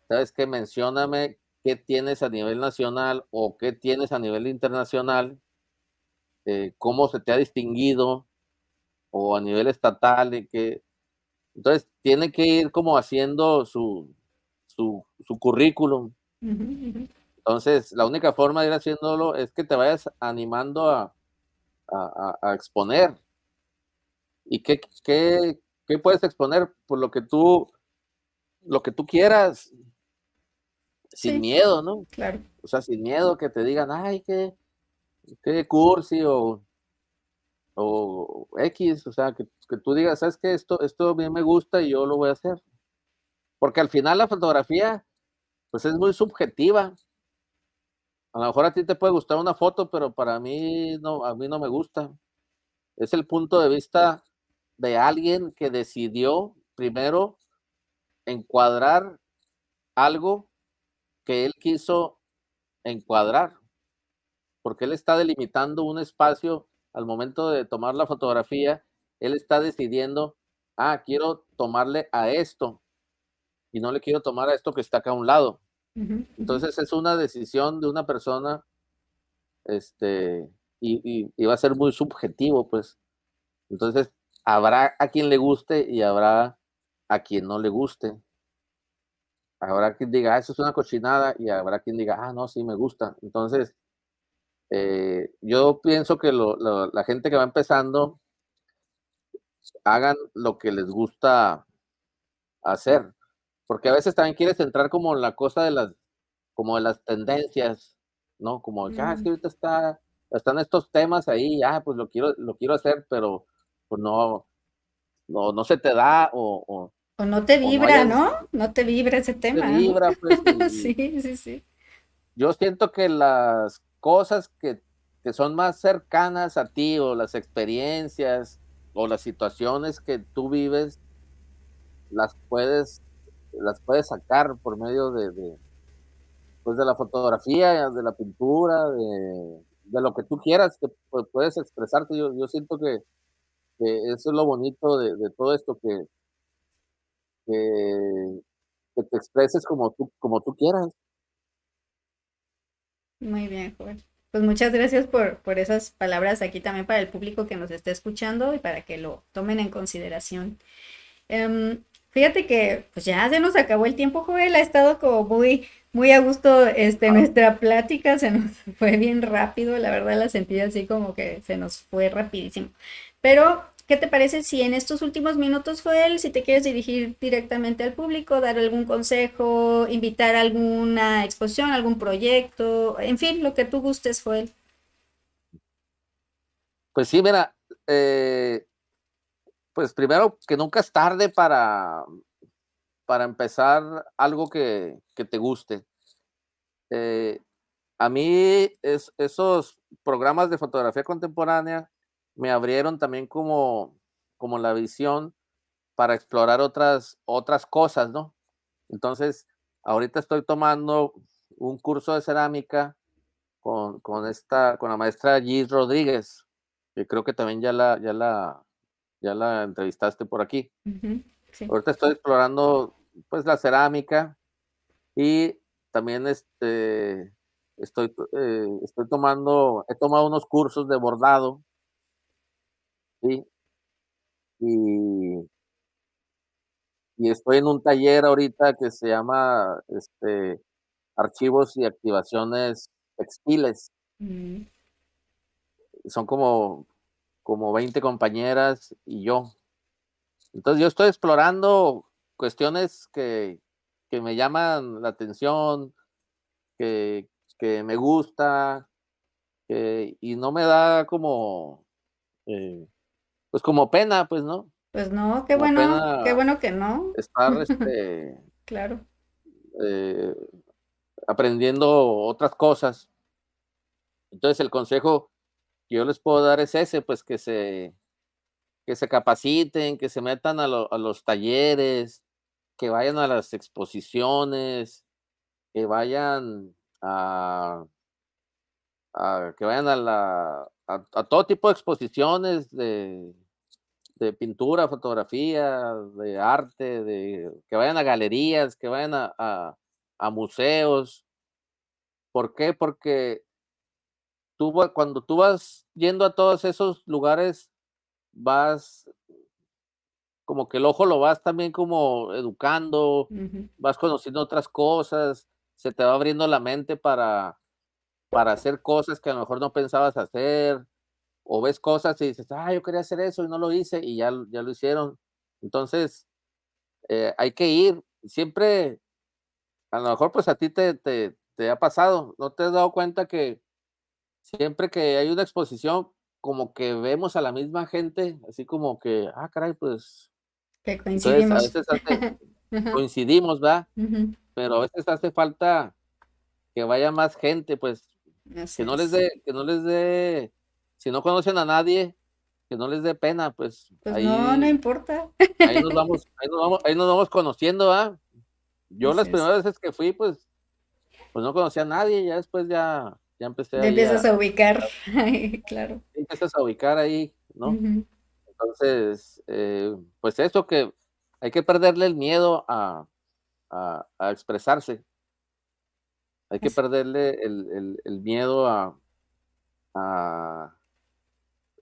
[SPEAKER 2] ¿sabes qué? Mencióname qué tienes a nivel nacional o qué tienes a nivel internacional, cómo se te ha distinguido o a nivel estatal, entonces tiene que ir como haciendo su currículum.
[SPEAKER 1] Ujú, ujú.
[SPEAKER 2] Entonces, la única forma de ir haciéndolo es que te vayas animando a exponer. ¿Y qué puedes exponer? Pues lo que tú quieras, sin
[SPEAKER 1] Sí,
[SPEAKER 2] miedo, ¿no?
[SPEAKER 1] claro.
[SPEAKER 2] O sea, sin miedo que te digan, ay, qué cursi o X, o sea, que tú digas, ¿sabes qué? Esto a mí me gusta y yo lo voy a hacer. Porque al final la fotografía, pues es muy subjetiva. A lo mejor a ti te puede gustar una foto, pero para mí no, a mí no me gusta. Es el punto de vista de alguien que decidió primero encuadrar algo que él quiso encuadrar, porque él está delimitando un espacio al momento de tomar la fotografía, él está decidiendo, quiero tomarle a esto y no le quiero tomar a esto que está acá a un lado.
[SPEAKER 1] Ujú, ujú.
[SPEAKER 2] Entonces es una decisión de una persona, y va a ser muy subjetivo, pues. Entonces habrá a quien le guste y habrá a quien no le guste. Habrá quien diga, eso es una cochinada, y habrá quien diga, no, sí, me gusta. Entonces, yo pienso que la gente que va empezando, hagan lo que les gusta hacer, porque a veces también quieres entrar como en la cosa como de las tendencias, ¿no? Como que, es
[SPEAKER 1] Mm.
[SPEAKER 2] que ahorita están estos temas ahí, pues lo quiero hacer, pero pues no se te da
[SPEAKER 1] O no te
[SPEAKER 2] o no
[SPEAKER 1] vibra,
[SPEAKER 2] hayas,
[SPEAKER 1] ¿no? No te vibra ese
[SPEAKER 2] te
[SPEAKER 1] tema, ¿no?
[SPEAKER 2] vibra, pues,
[SPEAKER 1] Sí, sí, sí.
[SPEAKER 2] yo siento que las cosas que son más cercanas a ti, o las experiencias, o las situaciones que tú vives, las puedes las puedes sacar por medio pues, de la fotografía, de la pintura, de lo que tú quieras, que puedes expresarte. Yo siento que eso es lo bonito de todo esto, que que te expreses como tú quieras.
[SPEAKER 1] Muy bien, Joel. Pues muchas gracias por esas palabras aquí también para el público que nos está escuchando y para que lo tomen en consideración. Em, Fíjate que pues ya se nos acabó el tiempo, Joel. Ha estado como muy, muy a gusto
[SPEAKER 2] Ah,
[SPEAKER 1] nuestra plática. Se nos fue bien rápido. La verdad la sentí así como que se nos fue rapidísimo. Pero, ¿qué te parece si en estos últimos minutos, Joel, si te quieres dirigir directamente al público, dar algún consejo, invitar a alguna exposición, algún proyecto, en fin, lo que tú gustes, Joel?
[SPEAKER 2] pues sí, mira, pues primero que nunca es tarde para empezar algo que te guste. Eh, a mí esos programas de fotografía contemporánea me abrieron también como la visión para explorar otras cosas, ¿no? Entonces, ahorita estoy tomando un curso de cerámica con la maestra Gis Rodríguez, que creo que también ya la entrevistaste por aquí.
[SPEAKER 1] Ujú, sí.
[SPEAKER 2] Ahorita estoy explorando, pues, la cerámica, y también, he tomado unos cursos de bordado, ¿sí? Y estoy en un taller ahorita que se llama, archivos y activaciones textiles.
[SPEAKER 1] Mm.
[SPEAKER 2] Son como 20 compañeras y yo. Entonces, yo estoy explorando cuestiones que me llaman la atención, que me gusta, y no me da eh, pues, como pena, pues, ¿no?
[SPEAKER 1] Pues no,
[SPEAKER 2] Como
[SPEAKER 1] qué
[SPEAKER 2] pena
[SPEAKER 1] bueno que no.
[SPEAKER 2] estar,
[SPEAKER 1] Claro.
[SPEAKER 2] eh, aprendiendo otras cosas. Entonces, el consejo que yo les puedo dar es ese, pues, que se capaciten, que se metan a los talleres, que vayan a las exposiciones, que vayan a que vayan a todo tipo de exposiciones de pintura, fotografía, de arte, que vayan a galerías, que vayan a museos, ¿Por qué? Porque cuando tú vas yendo a todos esos lugares, vas como que el ojo lo vas también como educando,
[SPEAKER 1] Ujú.
[SPEAKER 2] vas conociendo otras cosas, se te va abriendo la mente para hacer cosas que a lo mejor no pensabas hacer, o ves cosas y dices: "Ah, yo quería hacer eso y no lo hice", y ya lo hicieron. Entonces, hay que ir. Siempre, a lo mejor, pues, a ti te ha pasado, ¿no te has dado cuenta que siempre que hay una exposición, como que vemos a la misma gente, así como que: "Ah, caray, pues",
[SPEAKER 1] Que
[SPEAKER 2] entonces, a
[SPEAKER 1] coincidimos.
[SPEAKER 2] veces
[SPEAKER 1] Ajá.
[SPEAKER 2] coincidimos, ¿verdad?
[SPEAKER 1] Ujú.
[SPEAKER 2] Pero a veces hace falta que vaya más gente, pues,
[SPEAKER 1] Así
[SPEAKER 2] que no les
[SPEAKER 1] es.
[SPEAKER 2] dé si no conocen a nadie, que no les dé pena, pues,
[SPEAKER 1] Pues no, no importa.
[SPEAKER 2] ahí nos vamos conociendo, ¿verdad? Yo
[SPEAKER 1] Así
[SPEAKER 2] las
[SPEAKER 1] es.
[SPEAKER 2] primeras veces que fui, pues no conocía a nadie, ya después ya empecé
[SPEAKER 1] Ya
[SPEAKER 2] ahí
[SPEAKER 1] empiezas a ubicar. Claro.
[SPEAKER 2] empiezas a ubicar ahí, ¿no?
[SPEAKER 1] Ujú.
[SPEAKER 2] Entonces, pues eso, que hay que perderle el miedo a expresarse, hay que
[SPEAKER 1] Así.
[SPEAKER 2] perderle el miedo a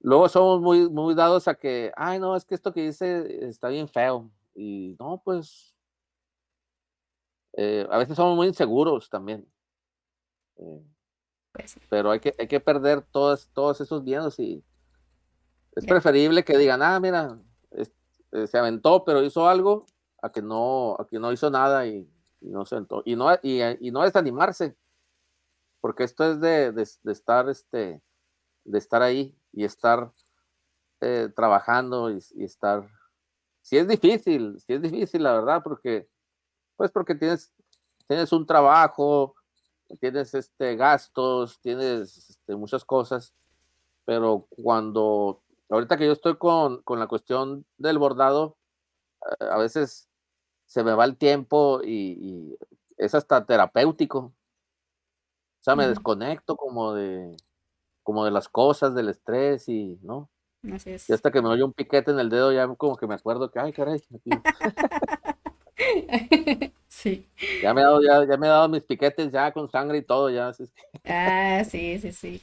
[SPEAKER 2] luego somos muy dados a que: "Ay, no, es que esto que dice está bien feo", y no, pues, a veces somos muy inseguros también, eh,
[SPEAKER 1] Pues sí.
[SPEAKER 2] pero hay que perder todos esos miedos, y es
[SPEAKER 1] Ya.
[SPEAKER 2] preferible que digan: "Ah, mira, se aventó, pero hizo algo", a que no hizo nada y no se aventó. Y no desanimarse, porque esto es de estar, de estar ahí y estar, trabajando y estar sí es difícil, la verdad, porque, pues, porque tienes un trabajo, tienes, gastos, tienes, muchas cosas, pero ahorita que yo estoy con la cuestión del bordado, a veces se me va el tiempo y es hasta terapéutico. O sea, me
[SPEAKER 1] Ujú.
[SPEAKER 2] desconecto como de las cosas, del estrés y, ¿no?
[SPEAKER 1] Así
[SPEAKER 2] Y
[SPEAKER 1] es.
[SPEAKER 2] hasta que me doy un piquete en el dedo, ya como que me acuerdo que, ay, caray, aquí
[SPEAKER 1] Sí.
[SPEAKER 2] ya me he dado mis piquetes ya con sangre y todo, ya, así es que
[SPEAKER 1] Ah, sí, sí, sí.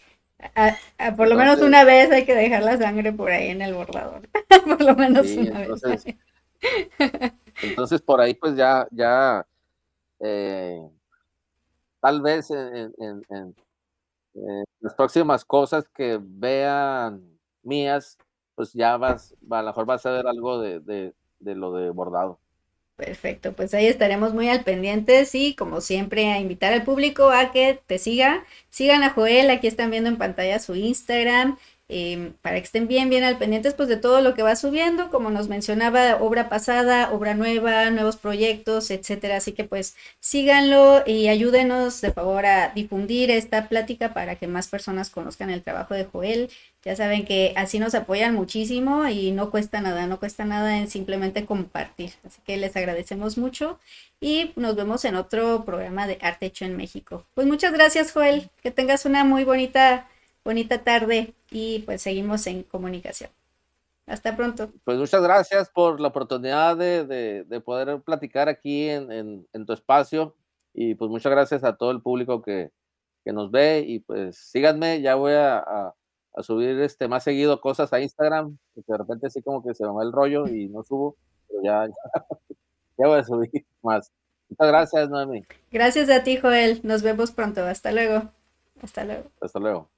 [SPEAKER 1] Por lo menos
[SPEAKER 2] entonces,
[SPEAKER 1] una vez hay que dejar la sangre por ahí en el borrador. Por lo menos
[SPEAKER 2] sí,
[SPEAKER 1] una vez.
[SPEAKER 2] entonces por ahí, pues, eh, tal vez en las próximas cosas que vean mías, pues, a lo mejor vas a ver algo de lo de bordado.
[SPEAKER 1] Perfecto, pues ahí estaremos muy al pendientes y como siempre a invitar al público a que te siga. Sigan a Joel, aquí están viendo en pantalla su Instagram, para que estén bien al pendientes pues de todo lo que va subiendo, como nos mencionaba, obra pasada, obra nueva, nuevos proyectos, etcétera. Así que pues síganlo y ayúdenos de favor a difundir esta plática para que más personas conozcan el trabajo de Joel. Ya saben que así nos apoyan muchísimo y no cuesta nada, no cuesta nada en simplemente compartir. Así que les agradecemos mucho y nos vemos en otro programa de Arte Hecho en México. Pues muchas gracias, Joel. Que tengas una muy bonita tarde y pues seguimos en comunicación. Hasta pronto.
[SPEAKER 2] Pues, muchas gracias por la oportunidad de poder platicar aquí en tu espacio, y, pues, muchas gracias a todo el público que nos ve y, pues, síganme, ya voy a subir, más seguido cosas a Instagram, porque de repente así como que se me va el rollo y no subo, pero ya voy a subir más. Muchas gracias, Noemi.
[SPEAKER 1] Gracias a ti, Joel. Nos vemos pronto. Hasta luego. Hasta luego.
[SPEAKER 2] Hasta luego.